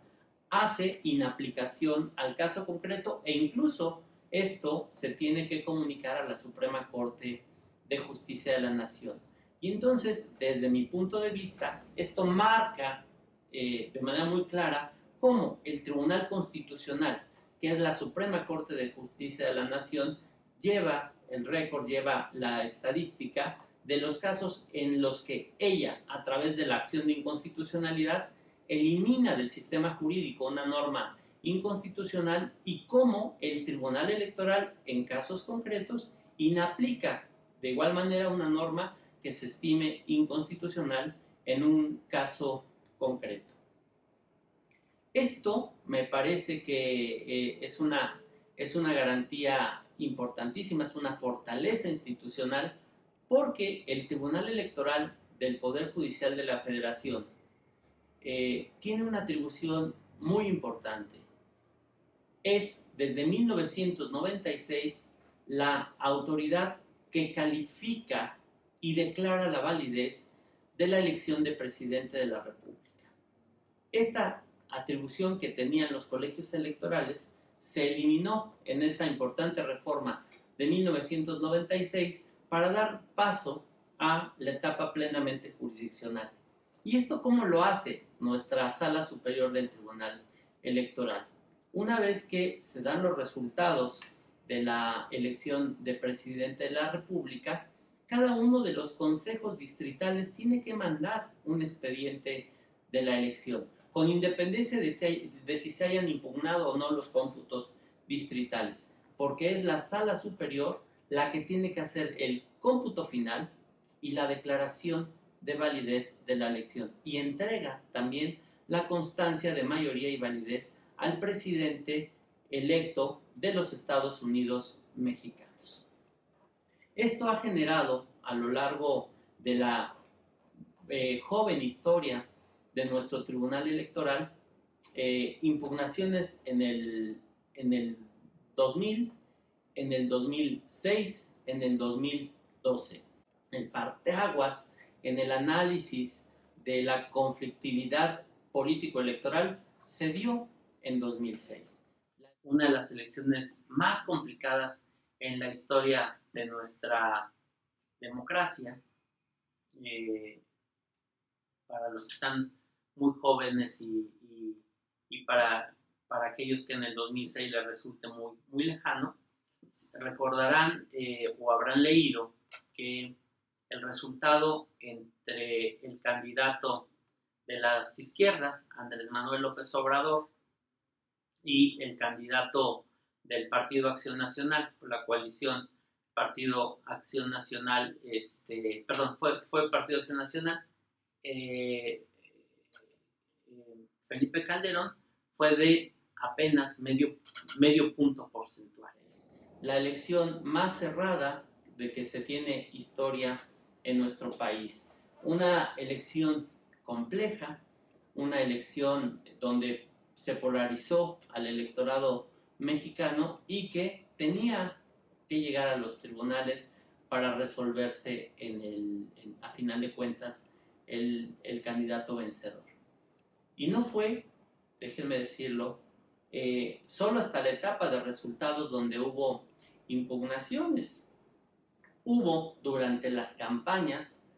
hace inaplicación al caso concreto e incluso esto se tiene que comunicar a la Suprema Corte de Justicia de la Nación. Y entonces, desde mi punto de vista, esto marca de manera muy clara cómo el Tribunal Constitucional, que es la Suprema Corte de Justicia de la Nación, lleva el récord, lleva la estadística de los casos en los que ella, a través de la acción de inconstitucionalidad, elimina del sistema jurídico una norma inconstitucional y cómo el Tribunal Electoral, en casos concretos, inaplica de igual manera una norma que se estime inconstitucional en un caso concreto. Esto me parece que es una garantía importantísima, es una fortaleza institucional, porque el Tribunal Electoral del Poder Judicial de la Federación tiene una atribución muy importante. Es desde 1996 la autoridad que califica y declara la validez de la elección de presidente de la República. Esta atribución que tenían los colegios electorales se eliminó en esa importante reforma de 1996 para dar paso a la etapa plenamente jurisdiccional. ¿Y esto cómo lo hace nuestra Sala Superior del Tribunal Electoral? Una vez que se dan los resultados de la elección de presidente de la República, cada uno de los consejos distritales tiene que mandar un expediente de la elección, con independencia de si se hayan impugnado o no los cómputos distritales, porque es la Sala Superior la que tiene que hacer el cómputo final y la declaración de validez de la elección, y entrega también la constancia de mayoría y validez al presidente electo de los Estados Unidos mexicanos. Esto ha generado a lo largo de la joven historia de nuestro Tribunal Electoral impugnaciones en el 2000, en el 2006, en el 2012. El parteaguas en el análisis de la conflictividad político-electoral se dio en 2006. Una de las elecciones más complicadas en la historia de nuestra democracia. Para los que están muy jóvenes y para aquellos que en el 2006 les resulte muy lejano, recordarán o habrán leído que el resultado entre el candidato de las izquierdas, Andrés Manuel López Obrador, y el candidato del Partido Acción Nacional, por la coalición Partido Acción Nacional, fue Partido Acción Nacional, Felipe Calderón, fue de apenas medio punto porcentual. La elección más cerrada de que se tiene historia en nuestro país. Una elección compleja, una elección donde se polarizó al electorado mexicano y que tenía que llegar a los tribunales para resolverse a final de cuentas el candidato vencedor. Y no fue, déjenme decirlo, solo hasta la etapa de resultados donde hubo impugnaciones. Hubo durante las campañas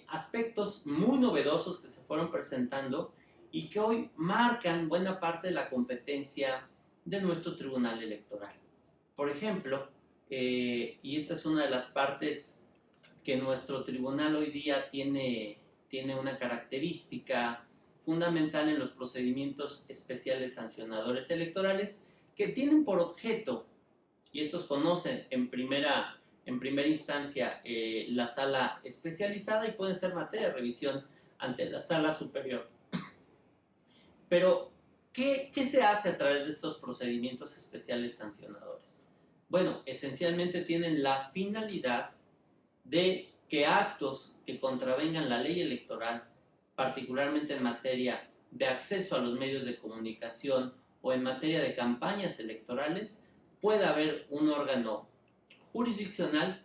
aspectos muy novedosos que se fueron presentando y que hoy marcan buena parte de la competencia de nuestro Tribunal Electoral. Por ejemplo, y esta es una de las partes que nuestro tribunal hoy día tiene una característica fundamental en los procedimientos especiales sancionadores electorales, que tienen por objeto, y estos conocen en primera instancia la sala especializada y pueden ser materia de revisión ante la sala superior. Pero, ¿qué se hace a través de estos procedimientos especiales sancionadores? Bueno, esencialmente tienen la finalidad de que actos que contravengan la ley electoral, particularmente en materia de acceso a los medios de comunicación o en materia de campañas electorales, pueda haber un órgano jurisdiccional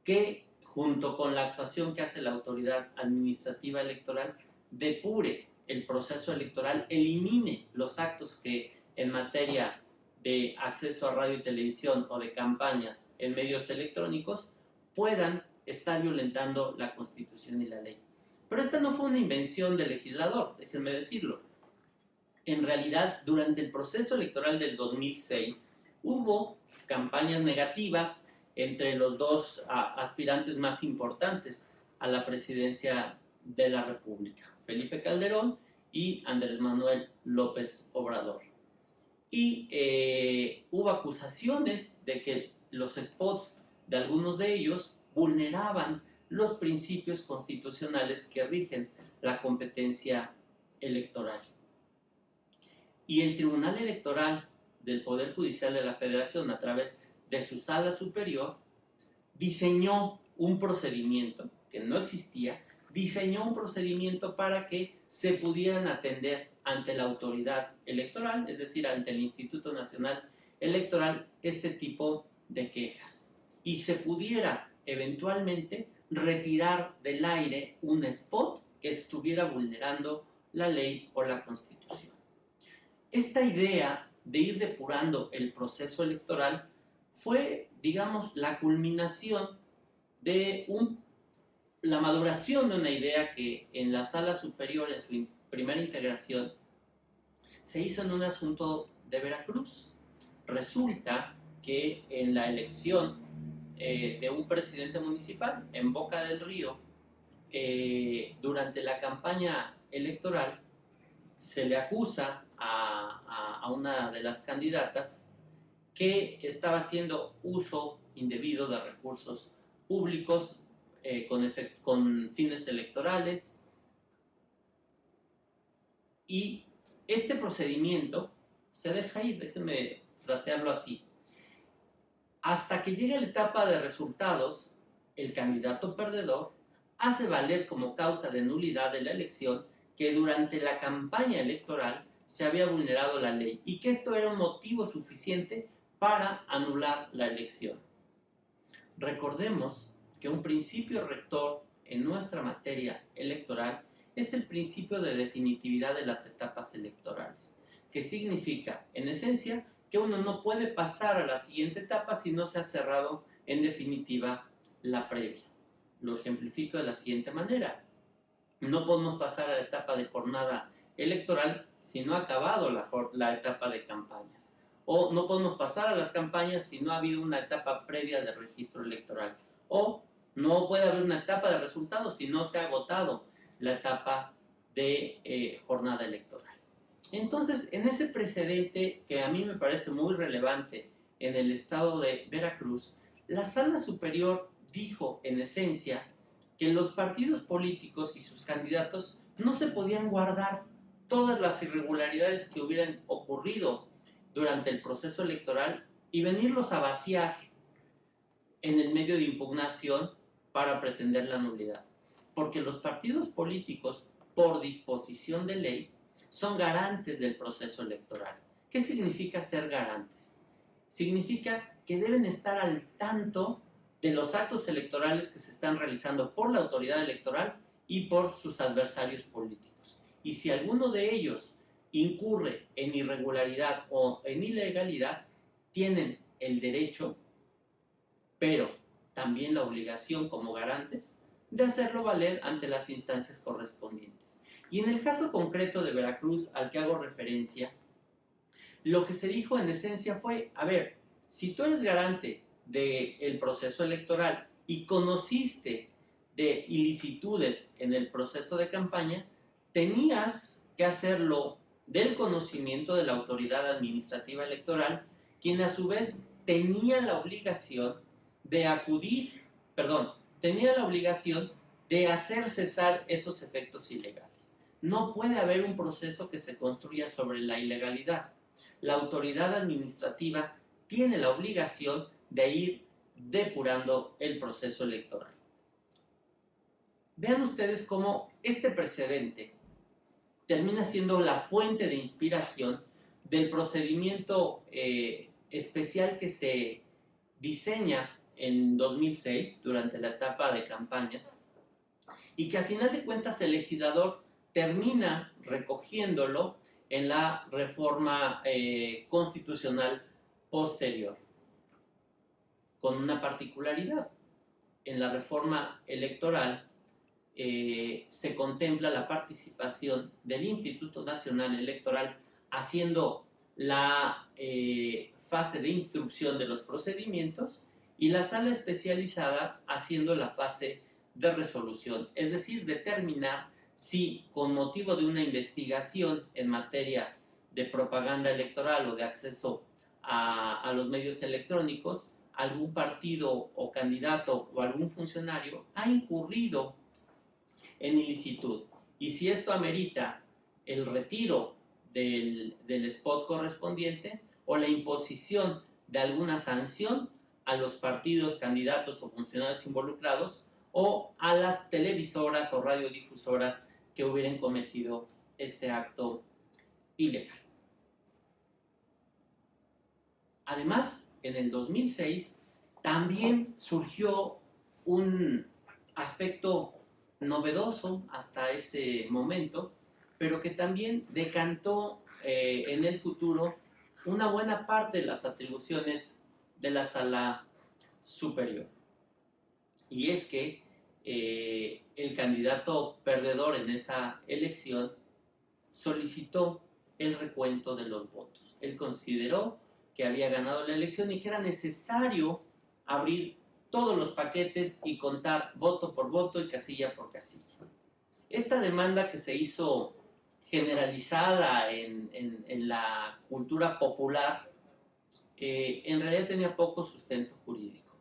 que, junto con la actuación que hace la autoridad administrativa electoral, depure el proceso electoral, elimine los actos que en materia de acceso a radio y televisión o de campañas en medios electrónicos puedan estar violentando la Constitución y la ley. Pero esta no fue una invención del legislador, déjenme decirlo. En realidad, durante el proceso electoral del 2006, hubo campañas negativas entre los dos aspirantes más importantes a la presidencia de la República, Felipe Calderón y Andrés Manuel López Obrador. Y hubo acusaciones de que los spots de algunos de ellos vulneraban los principios constitucionales que rigen la competencia electoral. Y el Tribunal Electoral del Poder Judicial de la Federación, a través de su sala superior, diseñó un procedimiento que no existía, diseñó un procedimiento para que se pudieran atender ante la autoridad electoral, es decir, ante el Instituto Nacional Electoral, este tipo de quejas y se pudiera eventualmente retirar del aire un spot que estuviera vulnerando la ley o la Constitución. Esta idea de ir depurando el proceso electoral fue, digamos, la culminación de la maduración de una idea que en la sala superior, en su primera integración, se hizo en un asunto de Veracruz. Resulta que en la elección de un presidente municipal en Boca del Río, durante la campaña electoral, se le acusa a una de las candidatas que estaba haciendo uso indebido de recursos públicos con fines electorales, y este procedimiento se deja ir, déjenme frasearlo así. Hasta que llega la etapa de resultados, el candidato perdedor hace valer como causa de nulidad de la elección que durante la campaña electoral se había vulnerado la ley y que esto era un motivo suficiente para anular la elección. Recordemos que un principio rector en nuestra materia electoral es el principio de definitividad de las etapas electorales, que significa, en esencia, que uno no puede pasar a la siguiente etapa si no se ha cerrado en definitiva la previa. Lo ejemplifico de la siguiente manera. No podemos pasar a la etapa de jornada electoral si no ha acabado la etapa de campañas. O no podemos pasar a las campañas si no ha habido una etapa previa de registro electoral. O no puede haber una etapa de resultados si no se ha agotado la etapa de jornada electoral. Entonces, en ese precedente que a mí me parece muy relevante en el estado de Veracruz, la Sala Superior dijo en esencia que los partidos políticos y sus candidatos no se podían guardar todas las irregularidades que hubieran ocurrido durante el proceso electoral y venirlos a vaciar en el medio de impugnación para pretender la nulidad. Porque los partidos políticos, por disposición de ley, son garantes del proceso electoral. ¿Qué significa ser garantes? Significa que deben estar al tanto de los actos electorales que se están realizando por la autoridad electoral y por sus adversarios políticos. Y si alguno de ellos incurre en irregularidad o en ilegalidad, tienen el derecho, pero también la obligación como garantes, de hacerlo valer ante las instancias correspondientes. Y en el caso concreto de Veracruz al que hago referencia, lo que se dijo en esencia fue, a ver, si tú eres garante del proceso electoral y conociste de ilicitudes en el proceso de campaña, tenías que hacerlo del conocimiento de la autoridad administrativa electoral, quien a su vez tenía la obligación de tenía la obligación de hacer cesar esos efectos ilegales. No puede haber un proceso que se construya sobre la ilegalidad. La autoridad administrativa tiene la obligación de ir depurando el proceso electoral. Vean ustedes cómo este precedente termina siendo la fuente de inspiración del procedimiento especial que se diseña en 2006 durante la etapa de campañas y que a final de cuentas el legislador termina recogiéndolo en la reforma constitucional posterior, con una particularidad. En la reforma electoral se contempla la participación del Instituto Nacional Electoral haciendo la fase de instrucción de los procedimientos y la sala especializada haciendo la fase de resolución, es decir, determinar si con motivo de una investigación en materia de propaganda electoral o de acceso a los medios electrónicos, algún partido o candidato o algún funcionario ha incurrido en ilicitud. Y si esto amerita el retiro del spot correspondiente o la imposición de alguna sanción a los partidos, candidatos o funcionarios involucrados o a las televisoras o radiodifusoras que hubieran cometido este acto ilegal. Además, en el 2006 También surgió un aspecto novedoso hasta ese momento, pero que también decantó en el futuro una buena parte de las atribuciones de la sala superior. Y es que el candidato perdedor en esa elección solicitó el recuento de los votos. Él consideró que había ganado la elección y que era necesario abrir todos los paquetes y contar voto por voto y casilla por casilla. Esta demanda, que se hizo generalizada en la cultura popular, en realidad tenía poco sustento jurídico.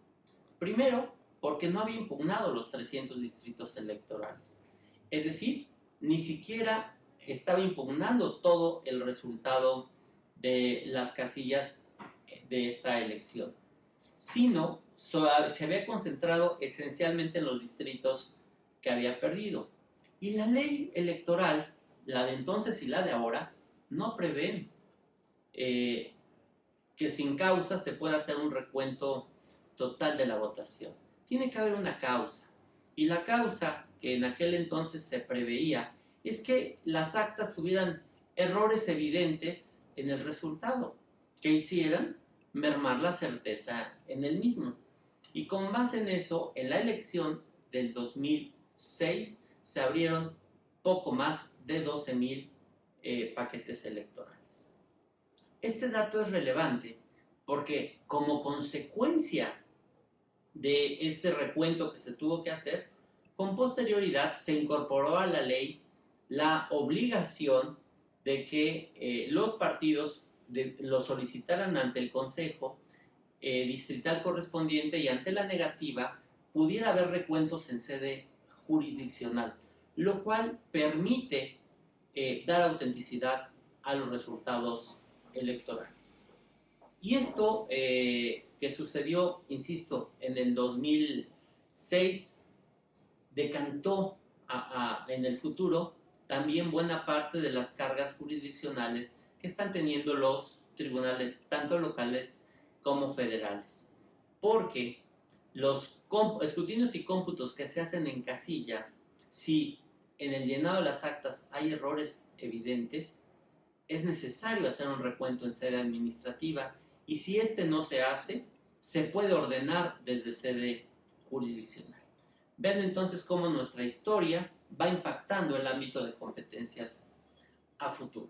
Primero, porque no había impugnado los 300 distritos electorales. Es decir, ni siquiera estaba impugnando todo el resultado de las casillas de esta elección, sino se había concentrado esencialmente en los distritos que había perdido. Y la ley electoral, la de entonces y la de ahora, no prevén que sin causa se pueda hacer un recuento total de la votación. Tiene que haber una causa. Y la causa que en aquel entonces se preveía es que las actas tuvieran errores evidentes en el resultado, que hicieran mermar la certeza en el mismo. Y con base en eso, en la elección del 2006 se abrieron poco más de 12,000 paquetes electorales. Este dato es relevante porque, como consecuencia de este recuento que se tuvo que hacer, con posterioridad se incorporó a la ley la obligación de que los partidos lo solicitaran ante el Consejo distrital correspondiente, y ante la negativa pudiera haber recuentos en sede jurisdiccional, lo cual permite dar autenticidad a los resultados electorales. Y esto que sucedió, insisto, en el 2006, decantó en el futuro también buena parte de las cargas jurisdiccionales que están teniendo los tribunales, tanto locales como federales. Porque los escrutinios y cómputos que se hacen en casilla, si en el llenado de las actas hay errores evidentes, es necesario hacer un recuento en sede administrativa, y si este no se hace, se puede ordenar desde sede jurisdiccional. Vean entonces cómo nuestra historia va impactando el ámbito de competencias a futuro.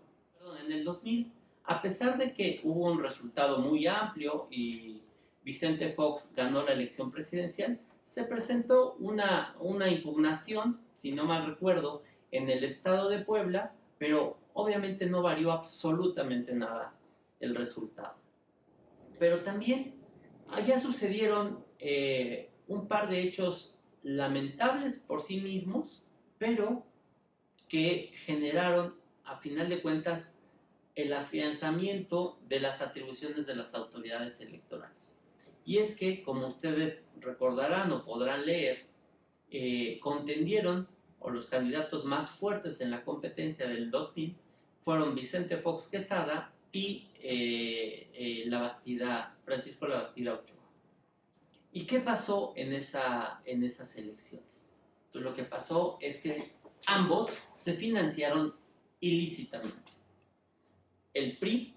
En el 2000, a pesar de que hubo un resultado muy amplio y Vicente Fox ganó la elección presidencial, se presentó una impugnación, si no mal recuerdo, en el estado de Puebla, pero obviamente no varió absolutamente nada el resultado. Pero también allá sucedieron un par de hechos lamentables por sí mismos, pero que generaron, a final de cuentas, el afianzamiento de las atribuciones de las autoridades electorales. Y es que, como ustedes recordarán o podrán leer, contendieron, o los candidatos más fuertes en la competencia del 2000 fueron Vicente Fox Quesada y Francisco Labastida Ochoa. ¿Y qué pasó en esas elecciones? Entonces, lo que pasó es que ambos se financiaron ilícitamente. El PRI,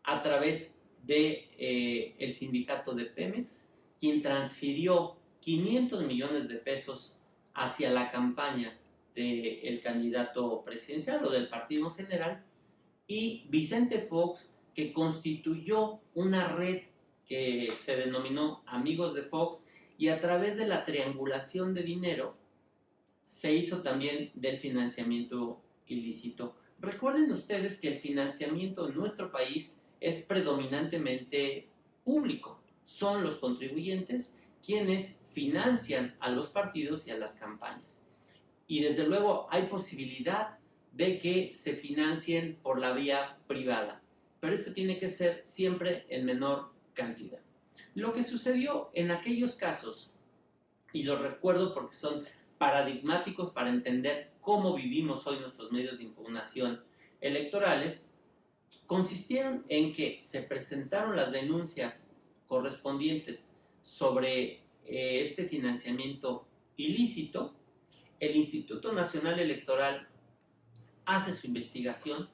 a través de el sindicato de Pemex, quien transfirió 500 millones de pesos hacia la campaña del candidato presidencial o del partido en general, y Vicente Fox, que constituyó una red que se denominó Amigos de Fox, y a través de la triangulación de dinero se hizo también del financiamiento ilícito. Recuerden ustedes que el financiamiento en nuestro país es predominantemente público. Son los contribuyentes quienes financian a los partidos y a las campañas. Y desde luego hay posibilidad de que se financien por la vía privada, pero esto tiene que ser siempre en menor cantidad. Lo que sucedió en aquellos casos, y lo recuerdo porque son paradigmáticos para entender cómo vivimos hoy nuestros medios de impugnación electorales, consistieron en que se presentaron las denuncias correspondientes sobre este financiamiento ilícito, el Instituto Nacional Electoral hace su investigación,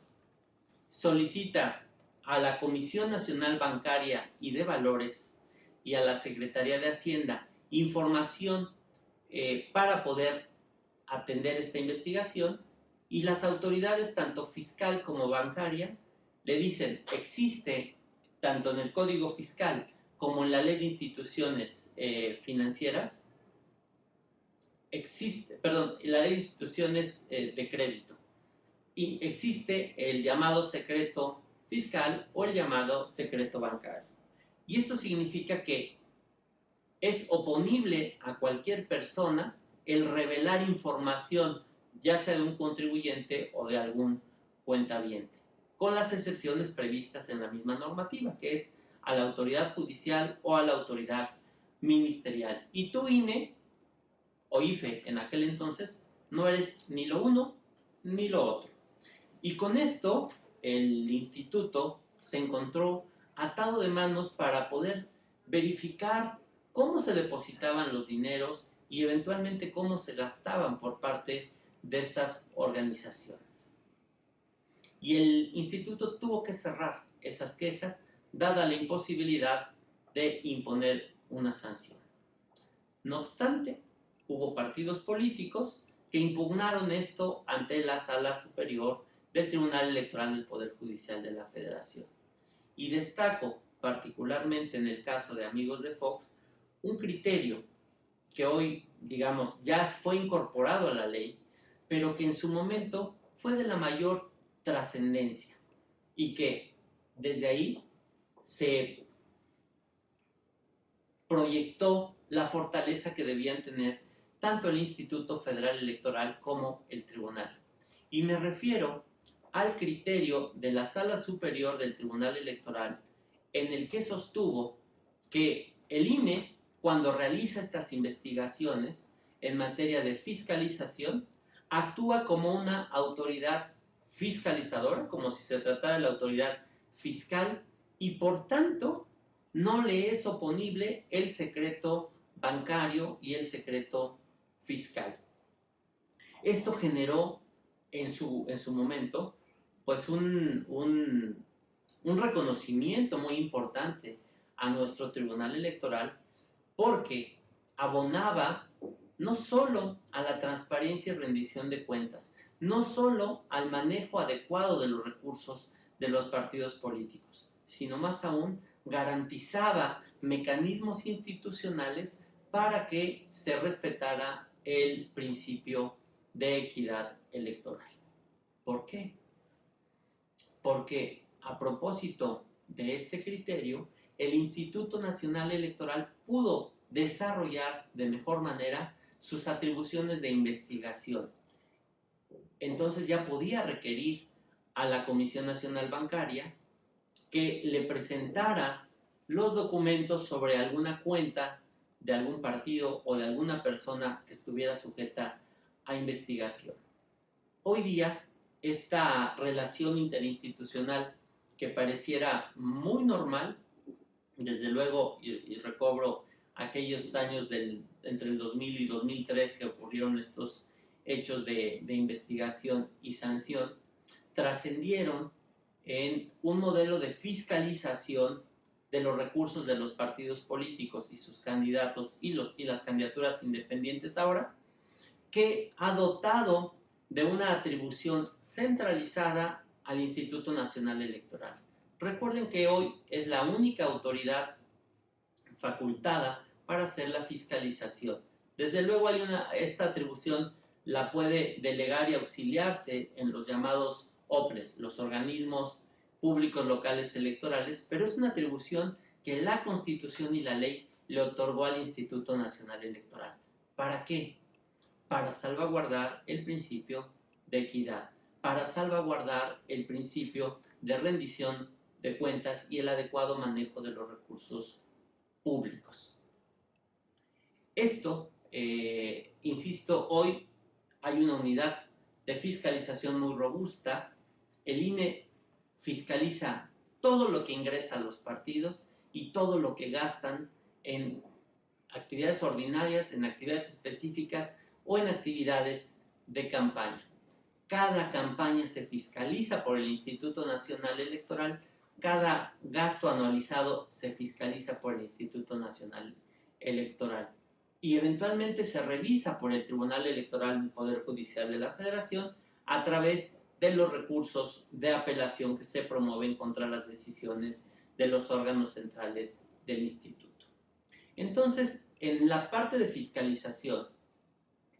solicita a la Comisión Nacional Bancaria y de Valores y a la Secretaría de Hacienda información para poder atender esta investigación, y las autoridades, tanto fiscal como bancaria, le dicen: existe tanto en el Código Fiscal como en la Ley de Instituciones Financieras, la Ley de Instituciones de Crédito, y existe el llamado secreto fiscal o el llamado secreto bancario. Y esto significa que es oponible a cualquier persona el revelar información, ya sea de un contribuyente o de algún cuentaviente, con las excepciones previstas en la misma normativa, que es a la autoridad judicial o a la autoridad ministerial. Y tú, INE, o IFE en aquel entonces, no eres ni lo uno ni lo otro. Y con esto el instituto se encontró atado de manos para poder verificar cómo se depositaban los dineros y eventualmente cómo se gastaban por parte de estas organizaciones. Y el instituto tuvo que cerrar esas quejas, dada la imposibilidad de imponer una sanción. No obstante, hubo partidos políticos que impugnaron esto ante la Sala Superior del Tribunal Electoral del Poder Judicial de la Federación. Y destaco particularmente en el caso de Amigos de Fox un criterio que hoy, digamos, ya fue incorporado a la ley, pero que en su momento fue de la mayor trascendencia y que desde ahí se proyectó la fortaleza que debían tener tanto el Instituto Federal Electoral como el Tribunal. Y me refiero al criterio de la Sala Superior del Tribunal Electoral, en el que sostuvo que el INE, cuando realiza estas investigaciones en materia de fiscalización, actúa como una autoridad fiscalizadora, como si se tratara de la autoridad fiscal, y por tanto no le es oponible el secreto bancario y el secreto fiscal. Esto generó en su momento pues un reconocimiento muy importante a nuestro Tribunal Electoral, porque abonaba no solo a la transparencia y rendición de cuentas, no solo al manejo adecuado de los recursos de los partidos políticos, sino más aún garantizaba mecanismos institucionales para que se respetara el principio de equidad electoral. ¿Por qué? Porque a propósito de este criterio, el Instituto Nacional Electoral pudo desarrollar de mejor manera sus atribuciones de investigación. Entonces ya podía requerir a la Comisión Nacional Bancaria que le presentara los documentos sobre alguna cuenta de algún partido o de alguna persona que estuviera sujeta a investigación. Hoy día, esta relación interinstitucional que pareciera muy normal, desde luego, y recobro aquellos años entre el 2000 y 2003 que ocurrieron estos hechos de investigación y sanción, trascendieron en un modelo de fiscalización de los recursos de los partidos políticos y sus candidatos y las candidaturas independientes ahora, que ha dotado de una atribución centralizada al Instituto Nacional Electoral. Recuerden que hoy es la única autoridad facultada para hacer la fiscalización. Desde luego esta atribución la puede delegar y auxiliarse en los llamados OPLES, los organismos públicos locales electorales, pero es una atribución que la Constitución y la ley le otorgó al Instituto Nacional Electoral. ¿Para qué? Para salvaguardar el principio de equidad, para salvaguardar el principio de rendición de cuentas y el adecuado manejo de los recursos públicos. Esto, insisto, hoy hay una unidad de fiscalización muy robusta. El INE fiscaliza todo lo que ingresa a los partidos y todo lo que gastan en actividades ordinarias, en actividades específicas o en actividades de campaña. Cada campaña se fiscaliza por el Instituto Nacional Electoral, cada gasto anualizado se fiscaliza por el Instituto Nacional Electoral y eventualmente se revisa por el Tribunal Electoral del Poder Judicial de la Federación a través de los recursos de apelación que se promueven contra las decisiones de los órganos centrales del instituto. Entonces, en la parte de fiscalización,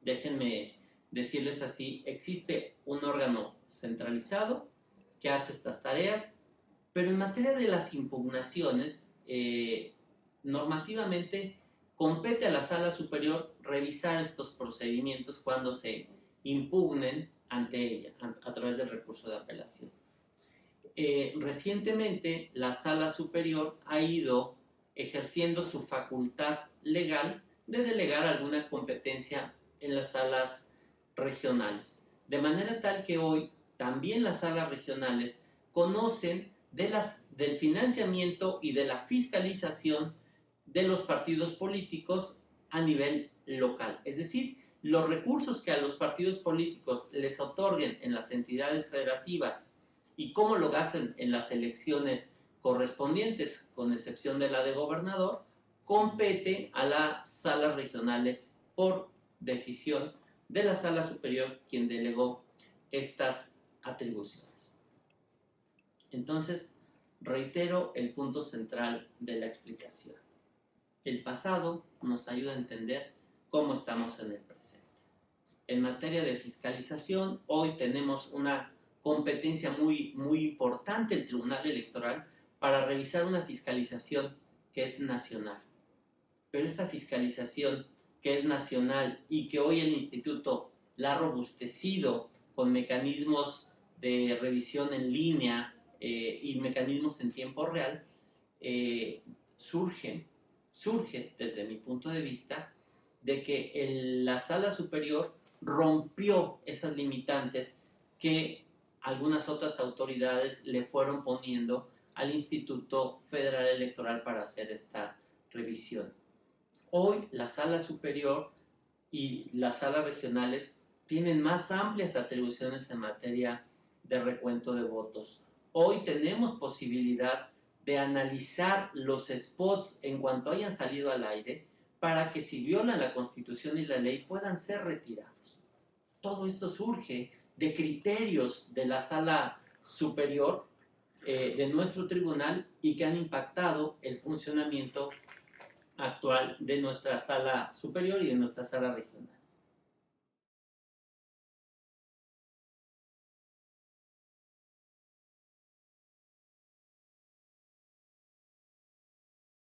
déjenme decirles así, existe un órgano centralizado que hace estas tareas, pero en materia de las impugnaciones, normativamente compete a la Sala Superior revisar estos procedimientos cuando se impugnen ante ella a través del recurso de apelación. Recientemente la Sala Superior ha ido ejerciendo su facultad legal de delegar alguna competencia en las salas regionales, de manera tal que hoy también las salas regionales conocen del financiamiento y de la fiscalización de los partidos políticos a nivel local. Es decir, los recursos que a los partidos políticos les otorguen en las entidades federativas y cómo lo gasten en las elecciones correspondientes, con excepción de la de gobernador, compete a las salas regionales por decisión de la Sala Superior, quien delegó estas atribuciones. Entonces, reitero el punto central de la explicación. El pasado nos ayuda a entender cómo estamos en el presente. En materia de fiscalización, hoy tenemos una competencia muy importante el Tribunal Electoral para revisar una fiscalización que es nacional. Pero esta fiscalización que es nacional y que hoy el Instituto la ha robustecido con mecanismos de revisión en línea y mecanismos en tiempo real, surge desde mi punto de vista de que la Sala Superior rompió esas limitantes que algunas otras autoridades le fueron poniendo al Instituto Federal Electoral para hacer esta revisión. Hoy la Sala Superior y las salas regionales tienen más amplias atribuciones en materia de recuento de votos. Hoy tenemos posibilidad de analizar los spots en cuanto hayan salido al aire para que si violan la Constitución y la ley puedan ser retirados. Todo esto surge de criterios de la Sala Superior de nuestro tribunal y que han impactado el funcionamiento actual de nuestra Sala Superior y de nuestra Sala Regional.